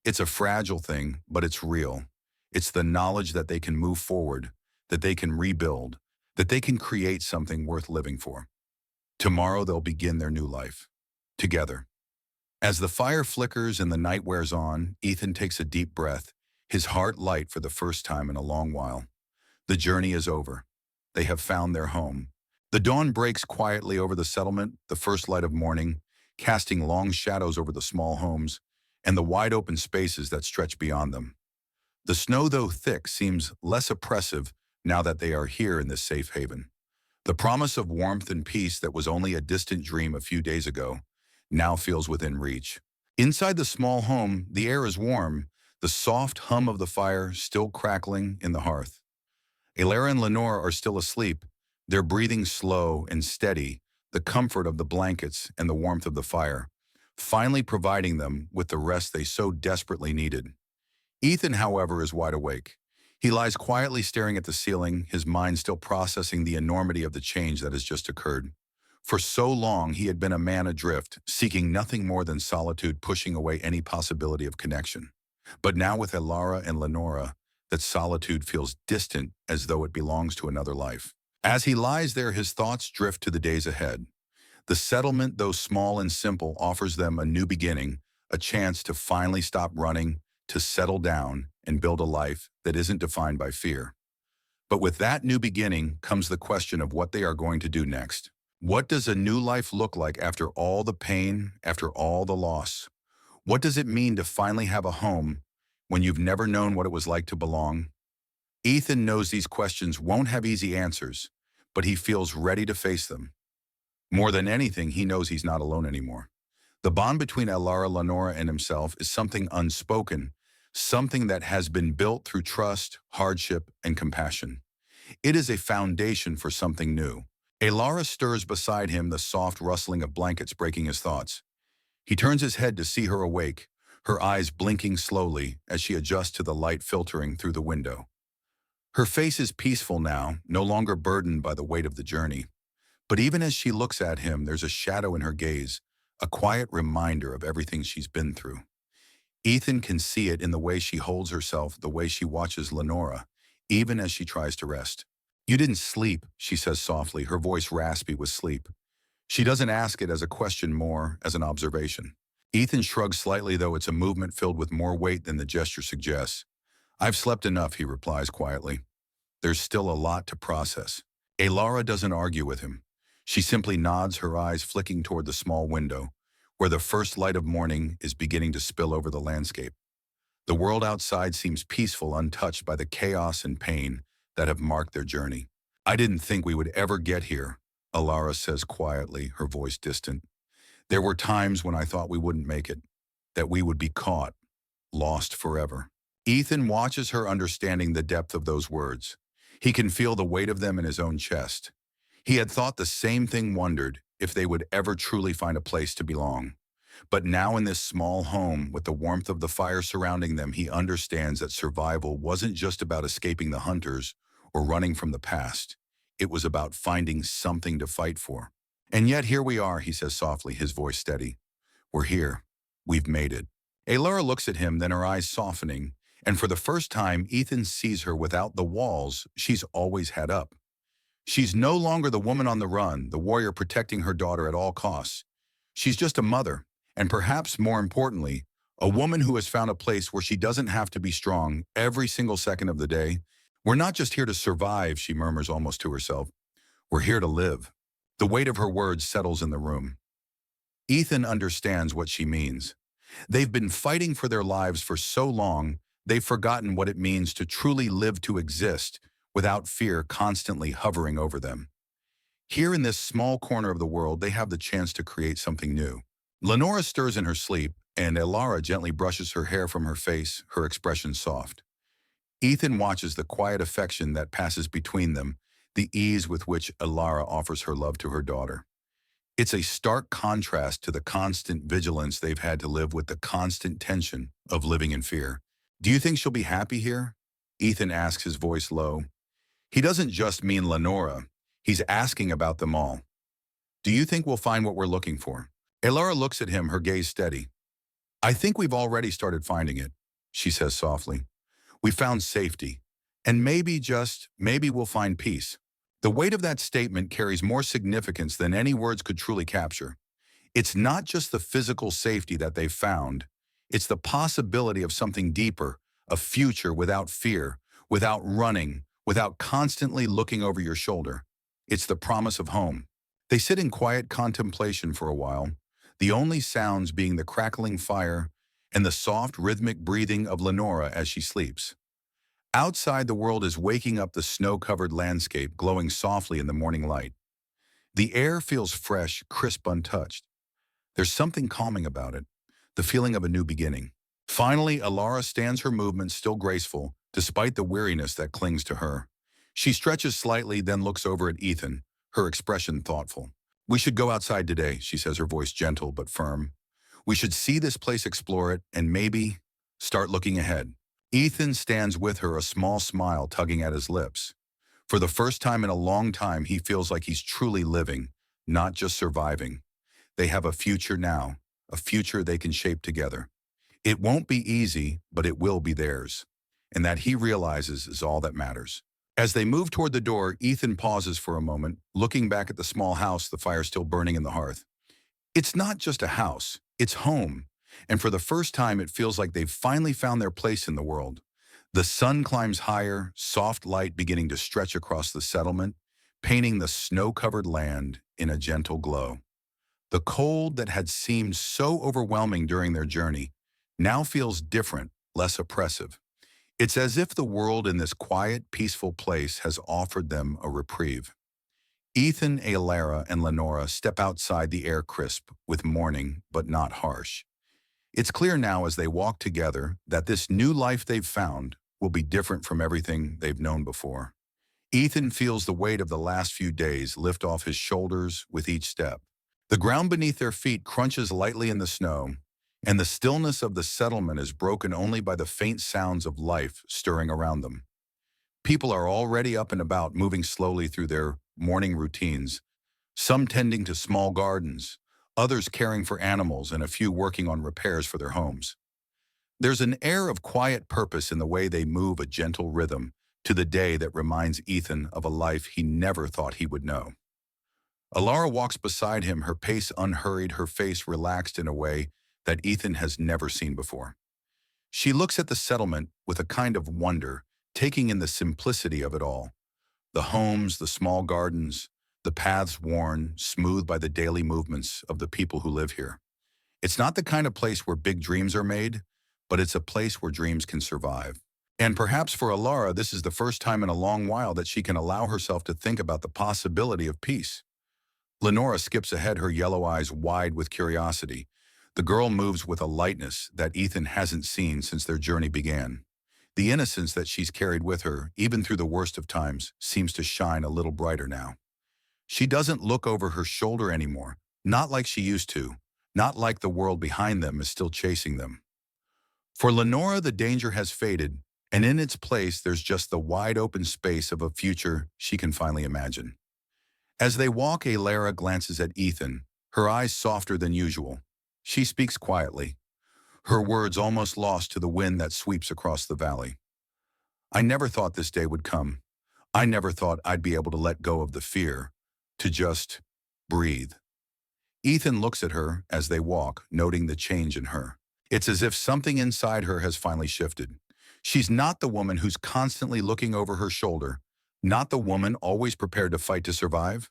It's a fragile thing, but it's real. It's the knowledge that they can move forward, that they can rebuild, that they can create something worth living for. Tomorrow they'll begin their new life. Together. As the fire flickers and the night wears on, Ethan takes a deep breath, his heart light for the first time in a long while. The journey is over. They have found their home. The dawn breaks quietly over the settlement, the first light of morning, casting long shadows over the small homes and the wide open spaces that stretch beyond them. The snow, though thick, seems less oppressive, now that they are here in this safe haven. The promise of warmth and peace that was only a distant dream a few days ago now feels within reach. Inside the small home, the air is warm, the soft hum of the fire still crackling in the hearth. Aelara and Lanora are still asleep, their breathing slow and steady, the comfort of the blankets and the warmth of the fire, finally providing them with the rest they so desperately needed. Ethan, however, is wide awake. He lies quietly staring at the ceiling, his mind still processing the enormity of the change that has just occurred. For so long, he had been a man adrift, seeking nothing more than solitude, pushing away any possibility of connection. But now with Aelara and Lanora, that solitude feels distant as though it belongs to another life. As he lies there, his thoughts drift to the days ahead. The settlement, though small and simple, offers them a new beginning, a chance to finally stop running, to settle down and build a life that isn't defined by fear. But with that new beginning comes the question of what they are going to do next. What does a new life look like after all the pain, after all the loss? What does it mean to finally have a home when you've never known what it was like to belong? Ethan knows these questions won't have easy answers, but he feels ready to face them. More than anything, he knows he's not alone anymore. The bond between Aelara, Lanora, and himself is something unspoken, something that has been built through trust, hardship, and compassion. It is a foundation for something new. Aelara stirs beside him, the soft rustling of blankets breaking his thoughts. He turns his head to see her awake, her eyes blinking slowly as she adjusts to the light filtering through the window. Her face is peaceful now, no longer burdened by the weight of the journey. But even as she looks at him, there's a shadow in her gaze, a quiet reminder of everything she's been through. Ethan can see it in the way she holds herself, the way she watches Lanora, even as she tries to rest. "You didn't sleep," she says softly, her voice raspy with sleep. She doesn't ask it as a question, more as an observation. Ethan shrugs slightly, though it's a movement filled with more weight than the gesture suggests. "I've slept enough," he replies quietly. There's still a lot to process. Aelara doesn't argue with him. She simply nods, her eyes flicking toward the small window, where the first light of morning is beginning to spill over the landscape. The world outside seems peaceful, untouched by the chaos and pain that have marked their journey. "I didn't think we would ever get here," Aelara says quietly, her voice distant. "There were times when I thought we wouldn't make it, that we would be caught, lost forever." Ethan watches her, understanding the depth of those words. He can feel the weight of them in his own chest. He had thought the same thing, wondered if they would ever truly find a place to belong. But now in this small home, with the warmth of the fire surrounding them, he understands that survival wasn't just about escaping the hunters or running from the past. It was about finding something to fight for. "And yet here we are," he says softly, his voice steady. "We're here. We've made it." Aelara looks at him, then her eyes softening, and for the first time, Ethan sees her without the walls she's always had up. She's no longer the woman on the run, the warrior protecting her daughter at all costs. She's just a mother, and perhaps more importantly, a woman who has found a place where she doesn't have to be strong every single second of the day. "We're not just here to survive," she murmurs almost to herself. "We're here to live." The weight of her words settles in the room. Ethan understands what she means. They've been fighting for their lives for so long, they've forgotten what it means to truly live, to exist, without fear constantly hovering over them. Here in this small corner of the world, they have the chance to create something new. Lanora stirs in her sleep, and Aelara gently brushes her hair from her face, her expression soft. Ethan watches the quiet affection that passes between them, the ease with which Aelara offers her love to her daughter. It's a stark contrast to the constant vigilance they've had to live with, the constant tension of living in fear. "Do you think she'll be happy here?" Ethan asks, his voice low. He doesn't just mean Lanora. He's asking about them all. "Do you think we'll find what we're looking for?" Aelara looks at him, her gaze steady. "I think we've already started finding it," she says softly. "We found safety. And maybe, just maybe, we'll find peace." The weight of that statement carries more significance than any words could truly capture. It's not just the physical safety that they've found. It's the possibility of something deeper, a future without fear, without running, without constantly looking over your shoulder. It's the promise of home. They sit in quiet contemplation for a while, the only sounds being the crackling fire and the soft, rhythmic breathing of Lanora as she sleeps. Outside, the world is waking up, the snow-covered landscape glowing softly in the morning light. The air feels fresh, crisp, untouched. There's something calming about it, the feeling of a new beginning. Finally, Aelara stands, her movements still graceful, despite the weariness that clings to her. She stretches slightly, then looks over at Ethan, her expression thoughtful. "We should go outside today," she says, her voice gentle but firm. "We should see this place, explore it, and maybe start looking ahead." Ethan stands with her, a small smile tugging at his lips. For the first time in a long time, he feels like he's truly living, not just surviving. They have a future now, a future they can shape together. It won't be easy, but it will be theirs. And that he realizes is all that matters. As they move toward the door, Ethan pauses for a moment, looking back at the small house, the fire still burning in the hearth. It's not just a house, it's home. And for the first time, it feels like they've finally found their place in the world. The sun climbs higher, soft light beginning to stretch across the settlement, painting the snow-covered land in a gentle glow. The cold that had seemed so overwhelming during their journey now feels different, less oppressive. It's as if the world in this quiet, peaceful place has offered them a reprieve. Ethan, Aelara, and Lanora step outside, the air crisp with morning, but not harsh. It's clear now as they walk together that this new life they've found will be different from everything they've known before. Ethan feels the weight of the last few days lift off his shoulders with each step. The ground beneath their feet crunches lightly in the snow, and the stillness of the settlement is broken only by the faint sounds of life stirring around them. People are already up and about, moving slowly through their morning routines, some tending to small gardens, others caring for animals, and a few working on repairs for their homes. There's an air of quiet purpose in the way they move, a gentle rhythm to the day that reminds Ethan of a life he never thought he would know. Aelara walks beside him, her pace unhurried, her face relaxed in a way that Ethan has never seen before. She looks at the settlement with a kind of wonder, taking in the simplicity of it all. The homes, the small gardens, the paths worn smooth by the daily movements of the people who live here. It's not the kind of place where big dreams are made, but it's a place where dreams can survive. And perhaps for Aelara, this is the first time in a long while that she can allow herself to think about the possibility of peace. Lanora skips ahead, her yellow eyes wide with curiosity. The girl moves with a lightness that Ethan hasn't seen since their journey began. The innocence that she's carried with her, even through the worst of times, seems to shine a little brighter now. She doesn't look over her shoulder anymore, not like she used to, not like the world behind them is still chasing them. For Lanora, the danger has faded, and in its place there's just the wide open space of a future she can finally imagine. As they walk, Aelara glances at Ethan, her eyes softer than usual. She speaks quietly, her words almost lost to the wind that sweeps across the valley. "I never thought this day would come. I never thought I'd be able to let go of the fear, to just breathe." Ethan looks at her as they walk, noting the change in her. It's as if something inside her has finally shifted. She's not the woman who's constantly looking over her shoulder, not the woman always prepared to fight to survive.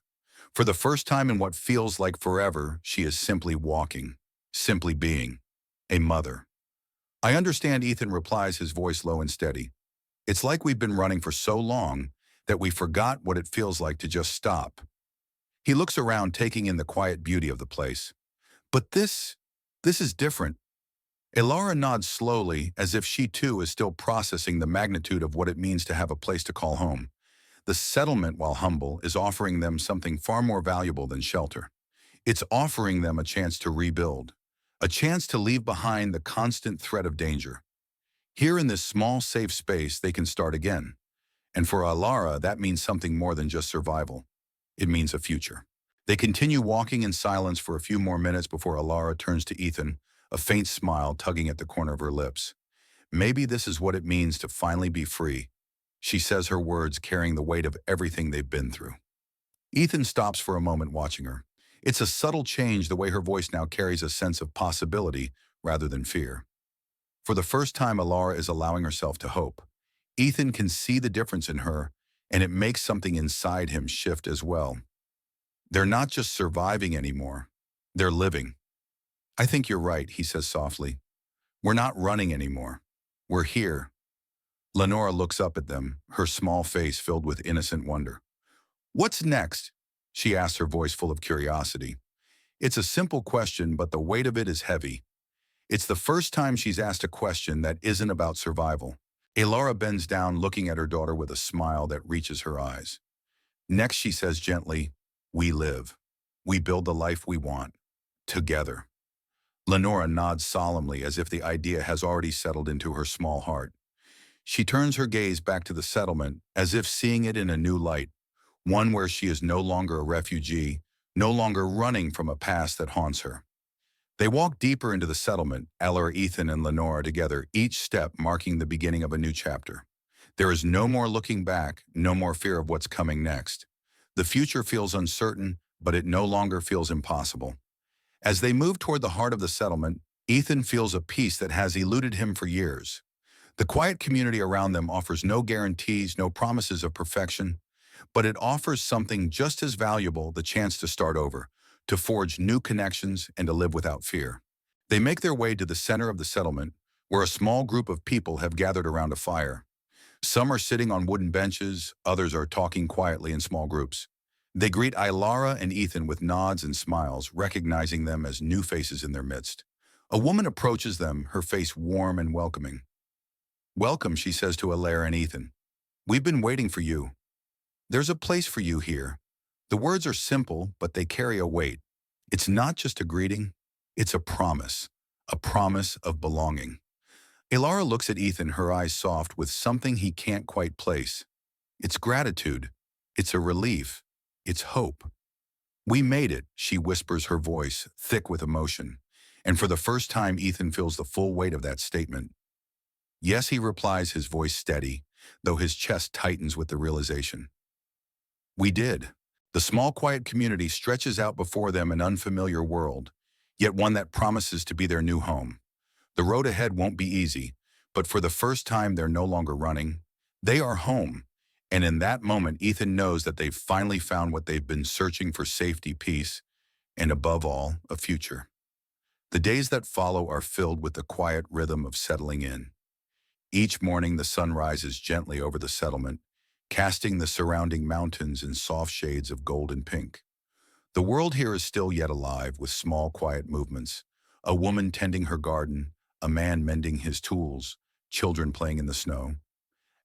For the first time in what feels like forever, she is simply walking, simply being, a mother. "I understand," Ethan replies, his voice low and steady. "It's like we've been running for so long that we forgot what it feels like to just stop." He looks around, taking in the quiet beauty of the place. "But this is different." Aelara nods slowly, as if she too is still processing the magnitude of what it means to have a place to call home. The settlement, while humble, is offering them something far more valuable than shelter. It's offering them a chance to rebuild, a chance to leave behind the constant threat of danger. Here in this small, safe space, they can start again. And for Aelara, that means something more than just survival. It means a future. They continue walking in silence for a few more minutes before Aelara turns to Ethan, a faint smile tugging at the corner of her lips. "Maybe this is what it means to finally be free," she says, her words carrying the weight of everything they've been through. Ethan stops for a moment, watching her. It's a subtle change, the way her voice now carries a sense of possibility rather than fear. For the first time, Aelara is allowing herself to hope. Ethan can see the difference in her, and it makes something inside him shift as well. They're not just surviving anymore, they're living. "I think you're right," he says softly. "We're not running anymore. We're here. Lanora looks up at them, her small face filled with innocent wonder. "What's next?" she asks, her voice full of curiosity. It's a simple question, but the weight of it is heavy. It's the first time she's asked a question that isn't about survival. Aelara bends down, looking at her daughter with a smile that reaches her eyes. Next, she says gently, "We live. We build the life we want. Together." Lanora nods solemnly, as if the idea has already settled into her small heart. She turns her gaze back to the settlement, as if seeing it in a new light, one where she is no longer a refugee, no longer running from a past that haunts her. They walk deeper into the settlement, Aelara, Ethan, and Lanora together, each step marking the beginning of a new chapter. There is no more looking back, no more fear of what's coming next. The future feels uncertain, but it no longer feels impossible. As they move toward the heart of the settlement, Ethan feels a peace that has eluded him for years. The quiet community around them offers no guarantees, no promises of perfection, but it offers something just as valuable: the chance to start over, to forge new connections, and to live without fear. They make their way to the center of the settlement, where a small group of people have gathered around a fire. Some are sitting on wooden benches, others are talking quietly in small groups. They greet Aelara and Ethan with nods and smiles, recognizing them as new faces in their midst. A woman approaches them, her face warm and welcoming. "Welcome," she says to Aelara and Ethan. "We've been waiting for you. There's a place for you here." The words are simple, but they carry a weight. It's not just a greeting, it's a promise of belonging. Aelara looks at Ethan, her eyes soft with something he can't quite place. It's gratitude, it's a relief, it's hope. "We made it," she whispers, her voice thick with emotion. And for the first time, Ethan feels the full weight of that statement. "Yes," he replies, his voice steady, though his chest tightens with the realization. "We did." The small, quiet community stretches out before them, an unfamiliar world, yet one that promises to be their new home. The road ahead won't be easy, but for the first time they're no longer running. They are home, and in that moment Ethan knows that they've finally found what they've been searching for: safety, peace, and above all, a future. The days that follow are filled with the quiet rhythm of settling in. Each morning the sun rises gently over the settlement, casting the surrounding mountains in soft shades of gold and pink. The world here is still yet alive, with small, quiet movements: a woman tending her garden, a man mending his tools, children playing in the snow.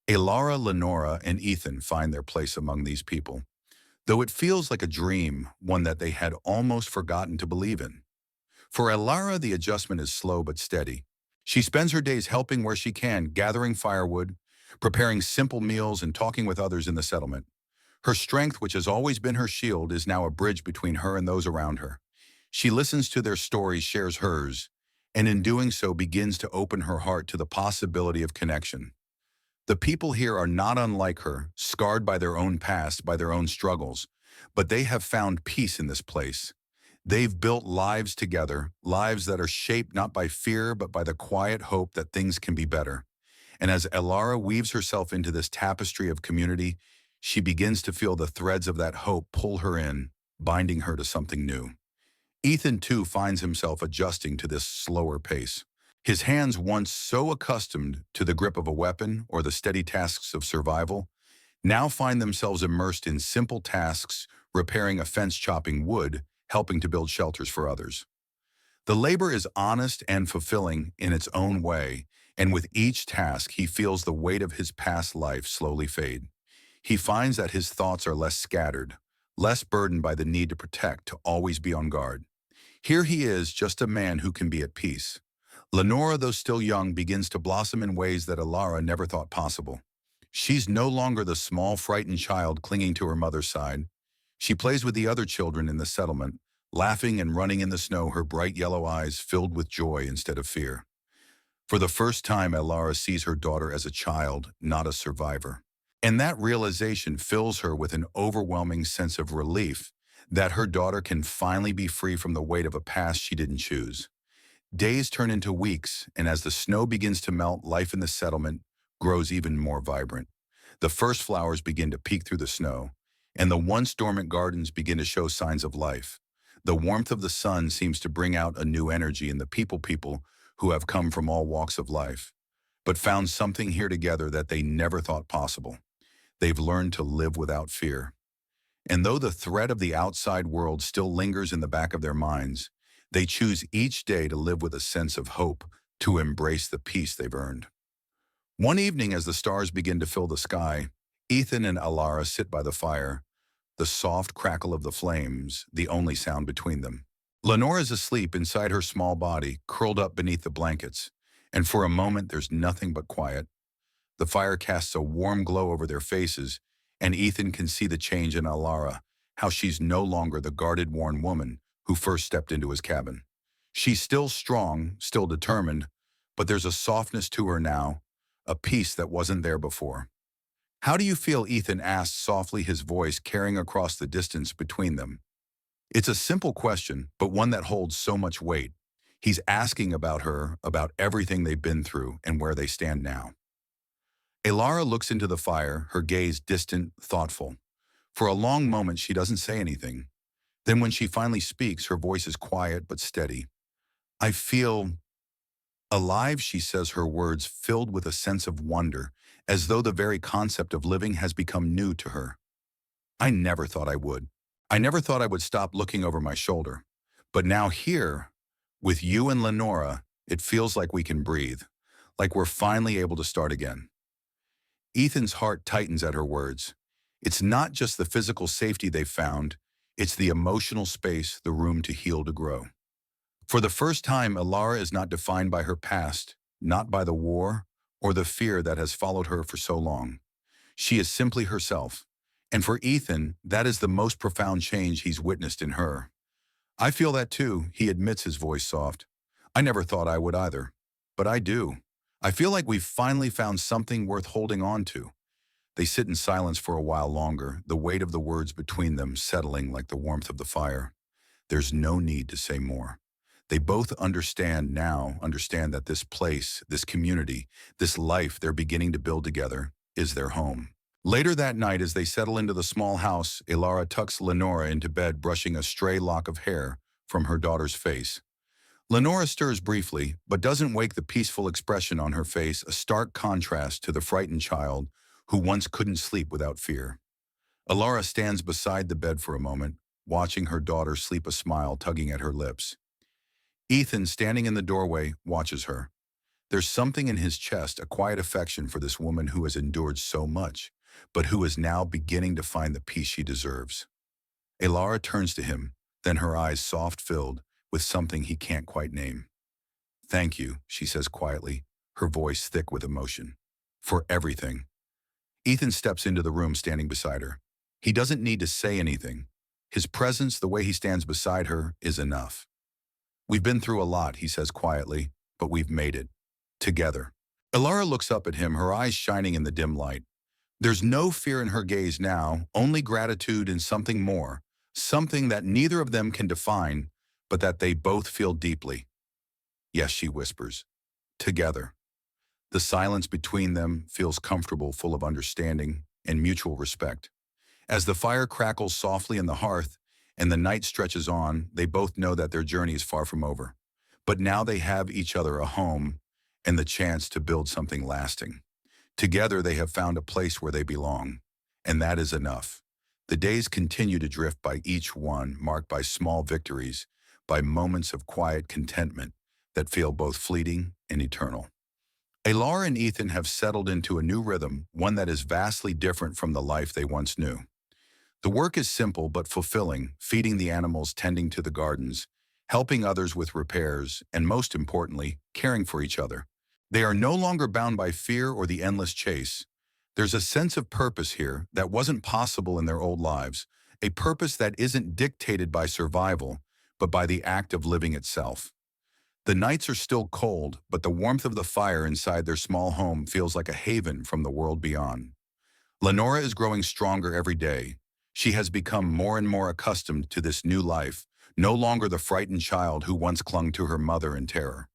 Aelara, Lanora, and Ethan find their place among these people, though it feels like a dream, one that they had almost forgotten to believe in. For Aelara, the adjustment is slow but steady. She spends her days helping where she can, gathering firewood, preparing simple meals, and talking with others in the settlement. Her strength, which has always been her shield, is now a bridge between her and those around her. She listens to their stories, shares hers, and in doing so begins to open her heart to the possibility of connection. The people here are not unlike her, scarred by their own past, by their own struggles, but they have found peace in this place. They've built lives together, lives that are shaped not by fear, but by the quiet hope that things can be better. And as Aelara weaves herself into this tapestry of community, she begins to feel the threads of that hope pull her in, binding her to something new. Ethan, too, finds himself adjusting to this slower pace. His hands, once so accustomed to the grip of a weapon or the steady tasks of survival, now find themselves immersed in simple tasks: repairing a fence, chopping wood, helping to build shelters for others. The labor is honest and fulfilling in its own way, and with each task he feels the weight of his past life slowly fade. He finds that his thoughts are less scattered, less burdened by the need to protect, to always be on guard. Here he is, just a man who can be at peace. Lanora, though still young, begins to blossom in ways that Aelara never thought possible. She's no longer the small, frightened child clinging to her mother's side. She plays with the other children in the settlement, laughing and running in the snow, her bright yellow eyes filled with joy instead of fear. For the first time, Aelara sees her daughter as a child, not a survivor. And that realization fills her with an overwhelming sense of relief that her daughter can finally be free from the weight of a past she didn't choose. Days turn into weeks, and as the snow begins to melt, life in the settlement grows even more vibrant. The first flowers begin to peek through the snow, and the once dormant gardens begin to show signs of life. The warmth of the sun seems to bring out a new energy in the people who have come from all walks of life. but found something here together that they never thought possible. They've learned to live without fear. And though the threat of the outside world still lingers in the back of their minds, they choose each day to live with a sense of hope, to embrace the peace they've earned. One evening, as the stars begin to fill the sky, Ethan and Aelara sit by the fire, the soft crackle of the flames, the only sound between them. Lanora is asleep inside her small body, curled up beneath the blankets, and for a moment there's nothing but quiet. The fire casts a warm glow over their faces, and Ethan can see the change in Aelara, how she's no longer the guarded, worn woman who first stepped into his cabin. She's still strong, still determined, but there's a softness to her now, a peace that wasn't there before. "How do you feel?" Ethan asked softly, his voice carrying across the distance between them. It's a simple question, but one that holds so much weight. He's asking about her, about everything they've been through, and where they stand now. Aelara looks into the fire, her gaze distant, thoughtful. For a long moment, she doesn't say anything. Then when she finally speaks, her voice is quiet but steady. "I feel alive," she says, her words filled with a sense of wonder, as though the very concept of living has become new to her. "I never thought I would. I never thought I would stop looking over my shoulder. But now here, with you and Lanora, it feels like we can breathe, like we're finally able to start again." Ethan's heart tightens at her words. It's not just the physical safety they've found, it's the emotional space, the room to heal, to grow. For the first time, Aelara is not defined by her past, not by the war or the fear that has followed her for so long. She is simply herself. And for Ethan, that is the most profound change he's witnessed in her. "I feel that too," he admits, his voice soft. "I never thought I would either. But I do. I feel like we've finally found something worth holding on to." They sit in silence for a while longer, the weight of the words between them settling like the warmth of the fire. There's no need to say more. They both understand that this place, this community, this life they're beginning to build together is their home. Later that night, as they settle into the small house, Aelara tucks Lanora into bed, brushing a stray lock of hair from her daughter's face. Lanora stirs briefly, but doesn't wake the peaceful expression on her face, a stark contrast to the frightened child who once couldn't sleep without fear. Aelara stands beside the bed for a moment, watching her daughter sleep, a smile tugging at her lips. Ethan, standing in the doorway, watches her. There's something in his chest, a quiet affection for this woman who has endured so much, but who is now beginning to find the peace she deserves. Aelara turns to him, then her eyes soft-filled with something he can't quite name. "Thank you," she says quietly, her voice thick with emotion. "For everything." Ethan steps into the room, standing beside her. He doesn't need to say anything. His presence, the way he stands beside her, is enough. "We've been through a lot," he says quietly, "but we've made it. Together." Aelara looks up at him, her eyes shining in the dim light. There's no fear in her gaze now, only gratitude and something more, something that neither of them can define, but that they both feel deeply. "Yes," she whispers. "Together." The silence between them feels comfortable, full of understanding and mutual respect. As the fire crackles softly in the hearth and the night stretches on, they both know that their journey is far from over. But now they have each other, a home, and the chance to build something lasting. Together they have found a place where they belong, and that is enough. The days continue to drift by, each one marked by small victories, by moments of quiet contentment that feel both fleeting and eternal. Aelara and Ethan have settled into a new rhythm, one that is vastly different from the life they once knew. The work is simple but fulfilling, feeding the animals, tending to the gardens, helping others with repairs, and most importantly, caring for each other. They are no longer bound by fear or the endless chase. There's a sense of purpose here that wasn't possible in their old lives, a purpose that isn't dictated by survival, but by the act of living itself. The nights are still cold, but the warmth of the fire inside their small home feels like a haven from the world beyond. Lanora is growing stronger every day. She has become more and more accustomed to this new life, no longer the frightened child who once clung to her mother in terror.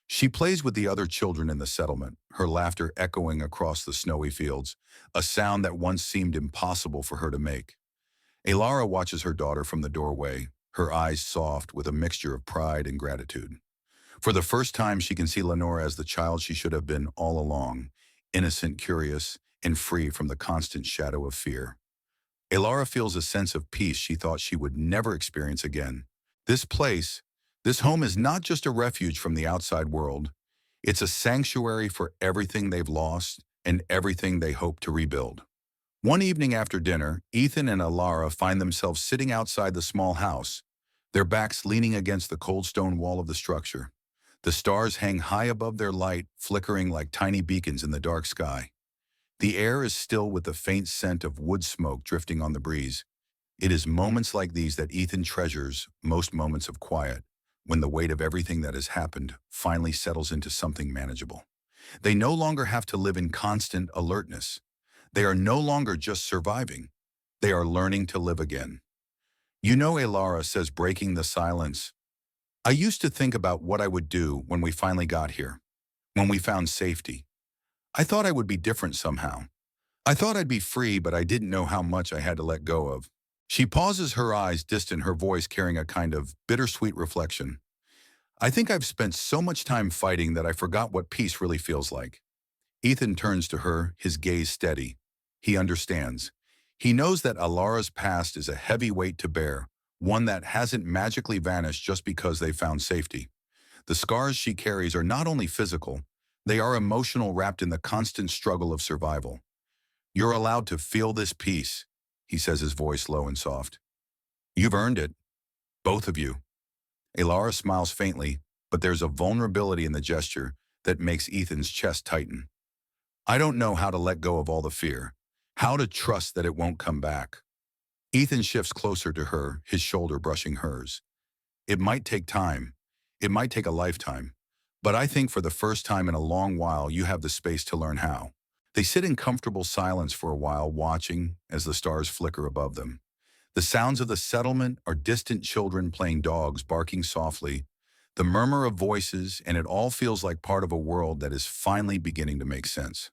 She plays with the other children in the settlement, her laughter echoing across the snowy fields, a sound that once seemed impossible for her to make. Aelara watches her daughter from the doorway, her eyes soft with a mixture of pride and gratitude. For the first time, she can see Lanora as the child she should have been all along, innocent, curious, and free from the constant shadow of fear. Aelara feels a sense of peace she thought she would never experience again. This place, this home is not just a refuge from the outside world. It's a sanctuary for everything they've lost and everything they hope to rebuild. One evening after dinner, Ethan and Aelara find themselves sitting outside the small house, their backs leaning against the cold stone wall of the structure. The stars hang high above their light, flickering like tiny beacons in the dark sky. The air is still with the faint scent of wood smoke drifting on the breeze. It is moments like these that Ethan treasures, most moments of quiet, when the weight of everything that has happened finally settles into something manageable. They no longer have to live in constant alertness. They are no longer just surviving. They are learning to live again. You know, Aelara says, breaking the silence, I used to think about what I would do when we finally got here, when we found safety. I thought I would be different somehow. I thought I'd be free, but I didn't know how much I had to let go of. She pauses, her eyes distant, her voice carrying a kind of bittersweet reflection. I think I've spent so much time fighting that I forgot what peace really feels like. Ethan turns to her, his gaze steady. He understands. He knows that Aelara's past is a heavy weight to bear, one that hasn't magically vanished just because they found safety. The scars she carries are not only physical, they are emotional, wrapped in the constant struggle of survival. You're allowed to feel this peace, he says, his voice low and soft. You've earned it, both of you. Aelara smiles faintly, but there's a vulnerability in the gesture that makes Ethan's chest tighten. I don't know how to let go of all the fear, how to trust that it won't come back. Ethan shifts closer to her, his shoulder brushing hers. It might take time. It might take a lifetime. But I think for the first time in a long while, you have the space to learn how. They sit in comfortable silence for a while, watching as the stars flicker above them. The sounds of the settlement are distant children playing, dogs barking softly, the murmur of voices, and it all feels like part of a world that is finally beginning to make sense.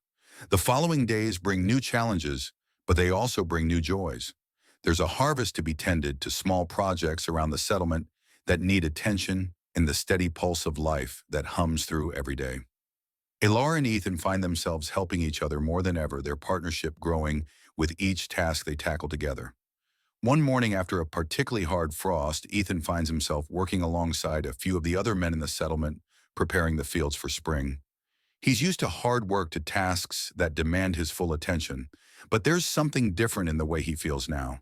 The following days bring new challenges, but they also bring new joys. There's a harvest to be tended, to small projects around the settlement that need attention, and the steady pulse of life that hums through every day. Aelara and Ethan find themselves helping each other more than ever, their partnership growing with each task they tackle together. One morning after a particularly hard frost, Ethan finds himself working alongside a few of the other men in the settlement, preparing the fields for spring. He's used to hard work, to tasks that demand his full attention, but there's something different in the way he feels now.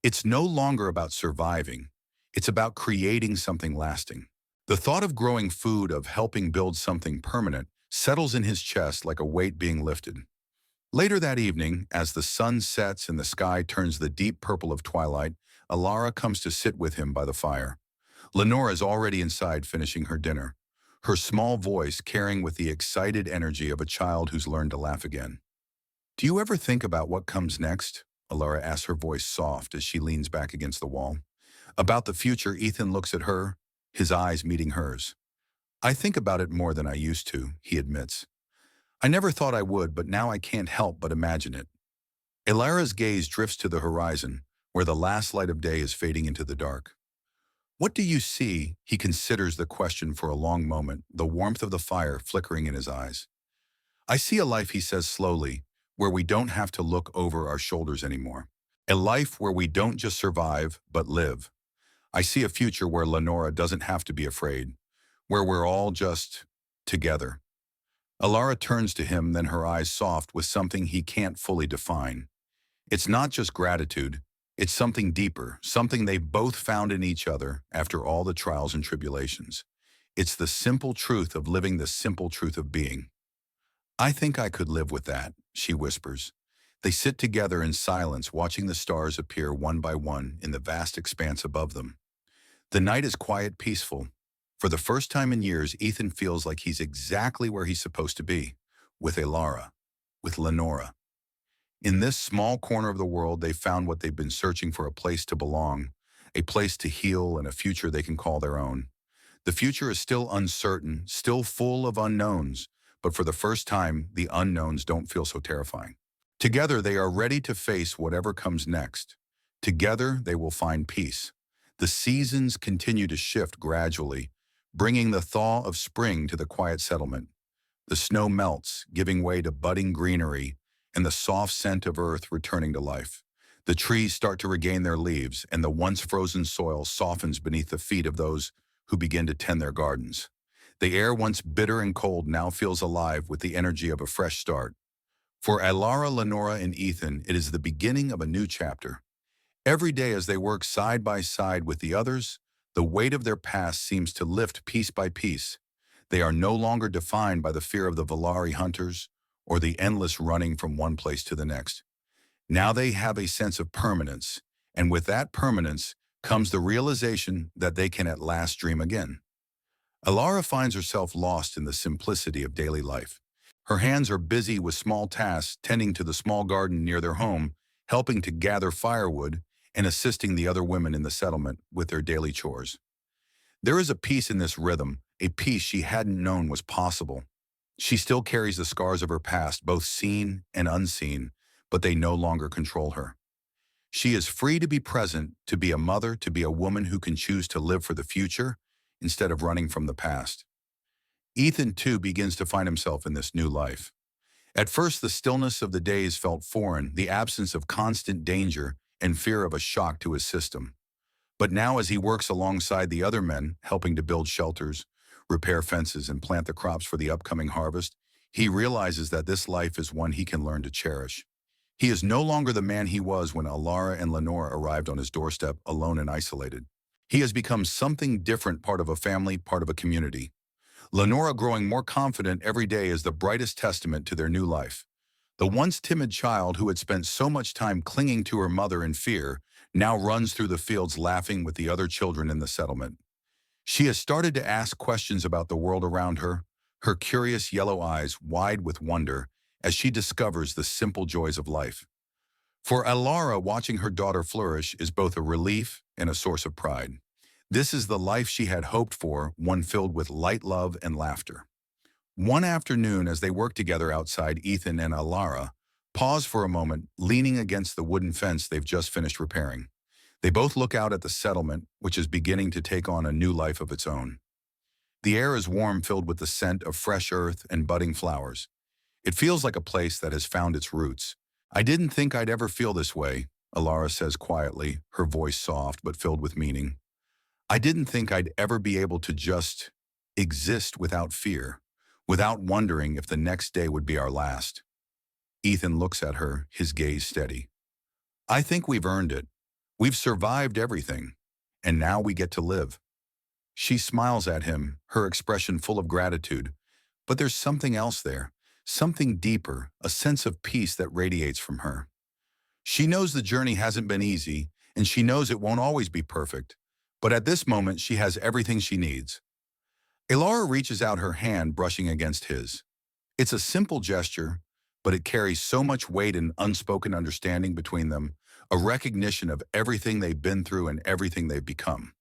It's no longer about surviving. It's about creating something lasting. The thought of growing food, of helping build something permanent, settles in his chest like a weight being lifted. Later that evening, as the sun sets and the sky turns the deep purple of twilight, Aelara comes to sit with him by the fire. Lanora is already inside finishing her dinner, her small voice carrying with the excited energy of a child who's learned to laugh again. Do you ever think about what comes next? Aelara asks, her voice soft as she leans back against the wall. About the future, Ethan looks at her, his eyes meeting hers. I think about it more than I used to, he admits. I never thought I would, but now I can't help but imagine it. Aelara's gaze drifts to the horizon, where the last light of day is fading into the dark. What do you see? He considers the question for a long moment, the warmth of the fire flickering in his eyes. I see a life, he says slowly, where we don't have to look over our shoulders anymore. A life where we don't just survive, but live. I see a future where Lanora doesn't have to be afraid, where we're all just together. Aelara turns to him, then her eyes soft with something he can't fully define. It's not just gratitude, it's something deeper, something they both found in each other after all the trials and tribulations. It's the simple truth of living, the simple truth of being. I think I could live with that, she whispers. They sit together in silence, watching the stars appear one by one in the vast expanse above them. The night is quiet, peaceful. For the first time in years, Ethan feels like he's exactly where he's supposed to be, with Aelara, with Lanora. In this small corner of the world, they found what they've been searching for: a place to belong, a place to heal, and a future they can call their own. The future is still uncertain, still full of unknowns, but for the first time, the unknowns don't feel so terrifying. Together, they are ready to face whatever comes next. Together, they will find peace. The seasons continue to shift gradually, bringing the thaw of spring to the quiet settlement. The snow melts, giving way to budding greenery and the soft scent of earth returning to life. The trees start to regain their leaves, and the once frozen soil softens beneath the feet of those who begin to tend their gardens. The air, once bitter and cold, now feels alive with the energy of a fresh start. For Aelara, Lanora, and Ethan, it is the beginning of a new chapter. Every day as they work side by side with the others, the weight of their past seems to lift piece by piece. They are no longer defined by the fear of the Velari hunters or the endless running from one place to the next. Now they have a sense of permanence, and with that permanence comes the realization that they can at last dream again. Aelara finds herself lost in the simplicity of daily life. Her hands are busy with small tasks, tending to the small garden near their home, helping to gather firewood, and assisting the other women in the settlement with their daily chores. There is a peace in this rhythm, a peace she hadn't known was possible. She still carries the scars of her past, both seen and unseen, but they no longer control her. She is free to be present, to be a mother, to be a woman who can choose to live for the future instead of running from the past. Ethan, too, begins to find himself in this new life. At first, the stillness of the days felt foreign, the absence of constant danger and fear of a shock to his system. But now, as he works alongside the other men, helping to build shelters, repair fences, and plant the crops for the upcoming harvest, he realizes that this life is one he can learn to cherish. He is no longer the man he was when Aelara and Lanora arrived on his doorstep, alone and isolated. He has become something different, part of a family, part of a community. Lanora, growing more confident every day, is the brightest testament to their new life. The once timid child who had spent so much time clinging to her mother in fear now runs through the fields laughing with the other children in the settlement. She has started to ask questions about the world around her, her curious yellow eyes wide with wonder as she discovers the simple joys of life. For Aelara, watching her daughter flourish is both a relief and a source of pride. This is the life she had hoped for, one filled with light, love, and laughter. One afternoon, as they work together outside, Ethan and Aelara pause for a moment, leaning against the wooden fence they've just finished repairing. They both look out at the settlement, which is beginning to take on a new life of its own. The air is warm, filled with the scent of fresh earth and budding flowers. It feels like a place that has found its roots. "I didn't think I'd ever feel this way," Aelara says quietly, her voice soft but filled with meaning. "I didn't think I'd ever be able to just exist without fear, without wondering if the next day would be our last." Ethan looks at her, his gaze steady. "I think we've earned it. We've survived everything, and now we get to live." She smiles at him, her expression full of gratitude. But there's something else there, something deeper, a sense of peace that radiates from her. She knows the journey hasn't been easy, and she knows it won't always be perfect. But at this moment, she has everything she needs. Aelara reaches out her hand, brushing against his. It's a simple gesture, but it carries so much weight and unspoken understanding between them, a recognition of everything they've been through and everything they've become.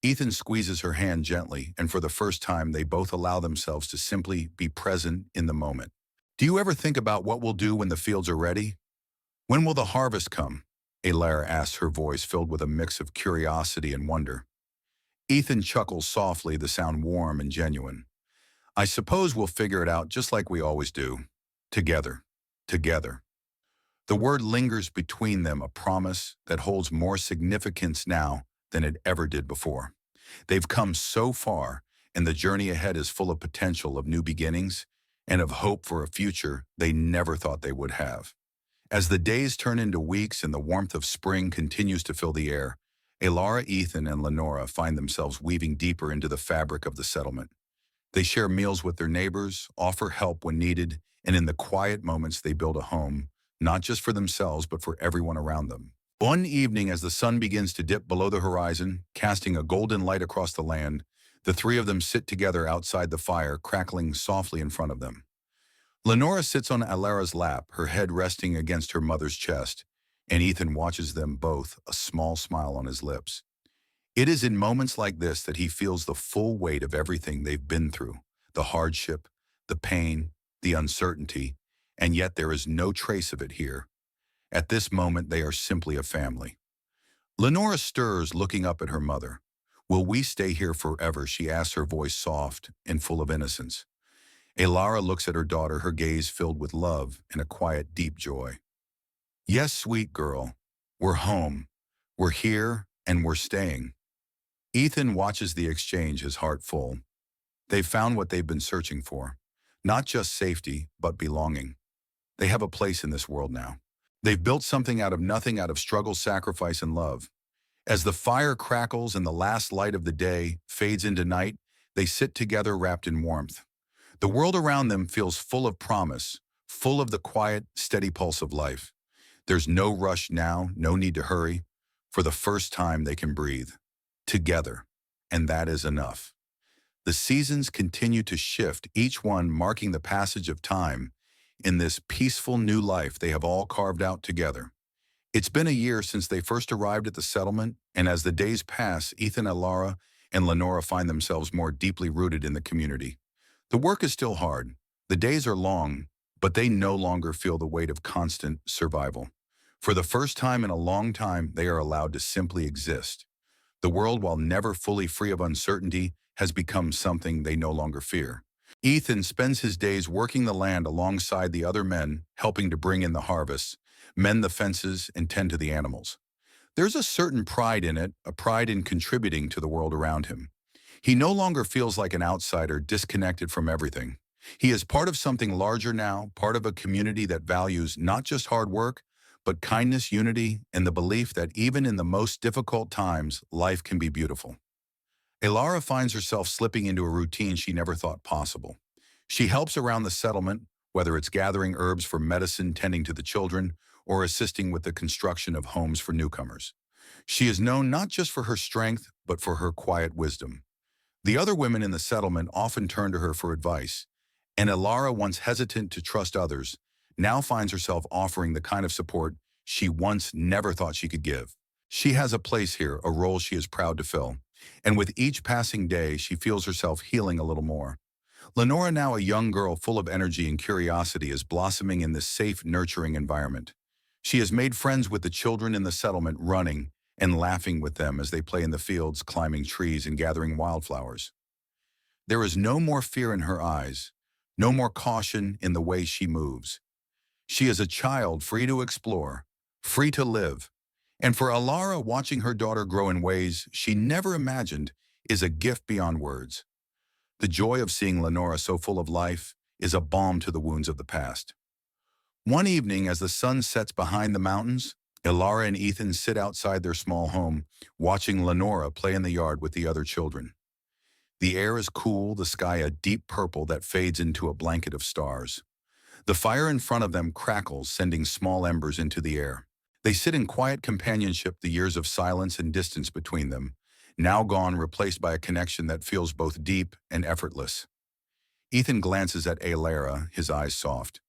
Ethan squeezes her hand gently, and for the first time, they both allow themselves to simply be present in the moment. "Do you ever think about what we'll do when the fields are ready? When will the harvest come?" Aelara asks, her voice filled with a mix of curiosity and wonder. Ethan chuckles softly, the sound warm and genuine. "I suppose we'll figure it out just like we always do. Together. Together." The word lingers between them, a promise that holds more significance now than it ever did before. They've come so far, and the journey ahead is full of potential, of new beginnings, and of hope for a future they never thought they would have. As the days turn into weeks and the warmth of spring continues to fill the air, Aelara, Ethan, and Lanora find themselves weaving deeper into the fabric of the settlement. They share meals with their neighbors, offer help when needed, and in the quiet moments they build a home, not just for themselves but for everyone around them. One evening, as the sun begins to dip below the horizon, casting a golden light across the land, the three of them sit together outside the fire, crackling softly in front of them. Lanora sits on Aelara's lap, her head resting against her mother's chest, and Ethan watches them both, a small smile on his lips. It is in moments like this that he feels the full weight of everything they've been through, the hardship, the pain, the uncertainty, and yet there is no trace of it here. At this moment, they are simply a family. Lanora stirs, looking up at her mother. Will we stay here forever? She asks, her voice soft and full of innocence. Aelara looks at her daughter, her gaze filled with love and a quiet, deep joy. Yes, sweet girl. We're home. We're here, and we're staying. Ethan watches the exchange, his heart full. They've found what they've been searching for. Not just safety, but belonging. They have a place in this world now. They've built something out of nothing, out of struggle, sacrifice, and love. As the fire crackles and the last light of the day fades into night, they sit together wrapped in warmth. The world around them feels full of promise, full of the quiet, steady pulse of life. There's no rush now, no need to hurry. For the first time, they can breathe. Together. And that is enough. The seasons continue to shift, each one marking the passage of time in this peaceful new life they have all carved out together. It's been a year since they first arrived at the settlement, and as the days pass, Ethan, Aelara, and Lanora find themselves more deeply rooted in the community. The work is still hard. The days are long, but they no longer feel the weight of constant survival. For the first time in a long time, they are allowed to simply exist. The world, while never fully free of uncertainty, has become something they no longer fear. Ethan spends his days working the land alongside the other men, helping to bring in the harvests, mend the fences, and tend to the animals. There's a certain pride in it, a pride in contributing to the world around him. He no longer feels like an outsider, disconnected from everything. He is part of something larger now, part of a community that values not just hard work, but kindness, unity, and the belief that even in the most difficult times, life can be beautiful. Aelara finds herself slipping into a routine she never thought possible. She helps around the settlement, whether it's gathering herbs for medicine, tending to the children, or assisting with the construction of homes for newcomers. She is known not just for her strength, but for her quiet wisdom. The other women in the settlement often turn to her for advice, and Aelara, once hesitant to trust others, now finds herself offering the kind of support she once never thought she could give. She has a place here, a role she is proud to fill, and with each passing day, she feels herself healing a little more. Lanora, now a young girl full of energy and curiosity, is blossoming in this safe, nurturing environment. She has made friends with the children in the settlement, running and laughing with them as they play in the fields, climbing trees, and gathering wildflowers. There is no more fear in her eyes, no more caution in the way she moves. She is a child free to explore, free to live. And for Aelara, watching her daughter grow in ways she never imagined is a gift beyond words. The joy of seeing Lanora so full of life is a balm to the wounds of the past. One evening, as the sun sets behind the mountains, Aelara and Ethan sit outside their small home, watching Lanora play in the yard with the other children. The air is cool, the sky a deep purple that fades into a blanket of stars. The fire in front of them crackles, sending small embers into the air. They sit in quiet companionship, the years of silence and distance between them, now gone, replaced by a connection that feels both deep and effortless. Ethan glances at Aelara, his eyes soft.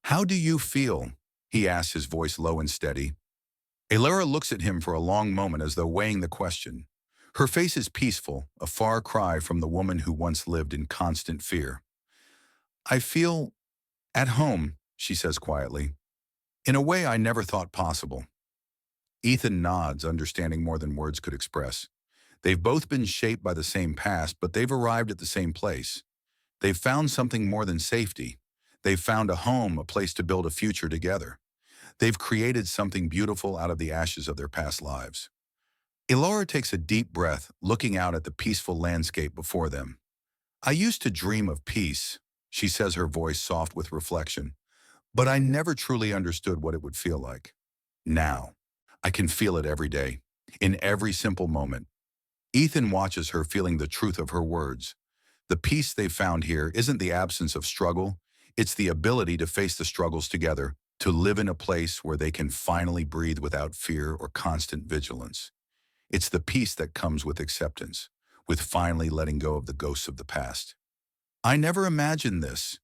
"How do you feel?" he asks, his voice low and steady. Aelara looks at him for a long moment as though weighing the question. Her face is peaceful, a far cry from the woman who once lived in constant fear. "I feel at home," she says quietly, "in a way I never thought possible." Ethan nods, understanding more than words could express. They've both been shaped by the same past, but they've arrived at the same place. They've found something more than safety. They've found a home, a place to build a future together. They've created something beautiful out of the ashes of their past lives. Aelara takes a deep breath, looking out at the peaceful landscape before them. "I used to dream of peace," she says, her voice soft with reflection, "but I never truly understood what it would feel like. Now, I can feel it every day, in every simple moment." Ethan watches her, feeling the truth of her words. The peace they've found here isn't the absence of struggle, it's the ability to face the struggles together, to live in a place where they can finally breathe without fear or constant vigilance. It's the peace that comes with acceptance, with finally letting go of the ghosts of the past. "I never imagined this,"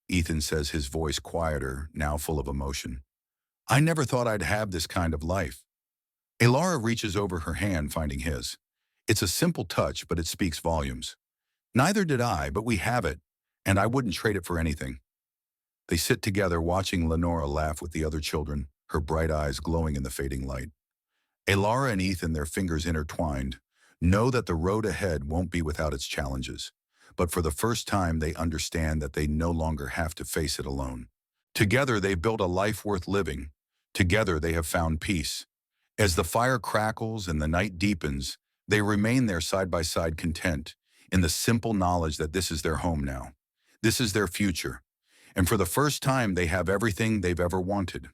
Ethan says, his voice quieter, now full of emotion. "I never thought I'd have this kind of life." Aelara reaches over her hand, finding his. It's a simple touch, but it speaks volumes. "Neither did I, but we have it, and I wouldn't trade it for anything." They sit together, watching Lanora laugh with the other children, her bright eyes glowing in the fading light. Aelara and Ethan, their fingers intertwined, know that the road ahead won't be without its challenges. But for the first time, they understand that they no longer have to face it alone. Together, they built a life worth living. Together, they have found peace. As the fire crackles and the night deepens, they remain there side by side content, in the simple knowledge that this is their home now. This is their future. And for the first time, they have everything they've ever wanted.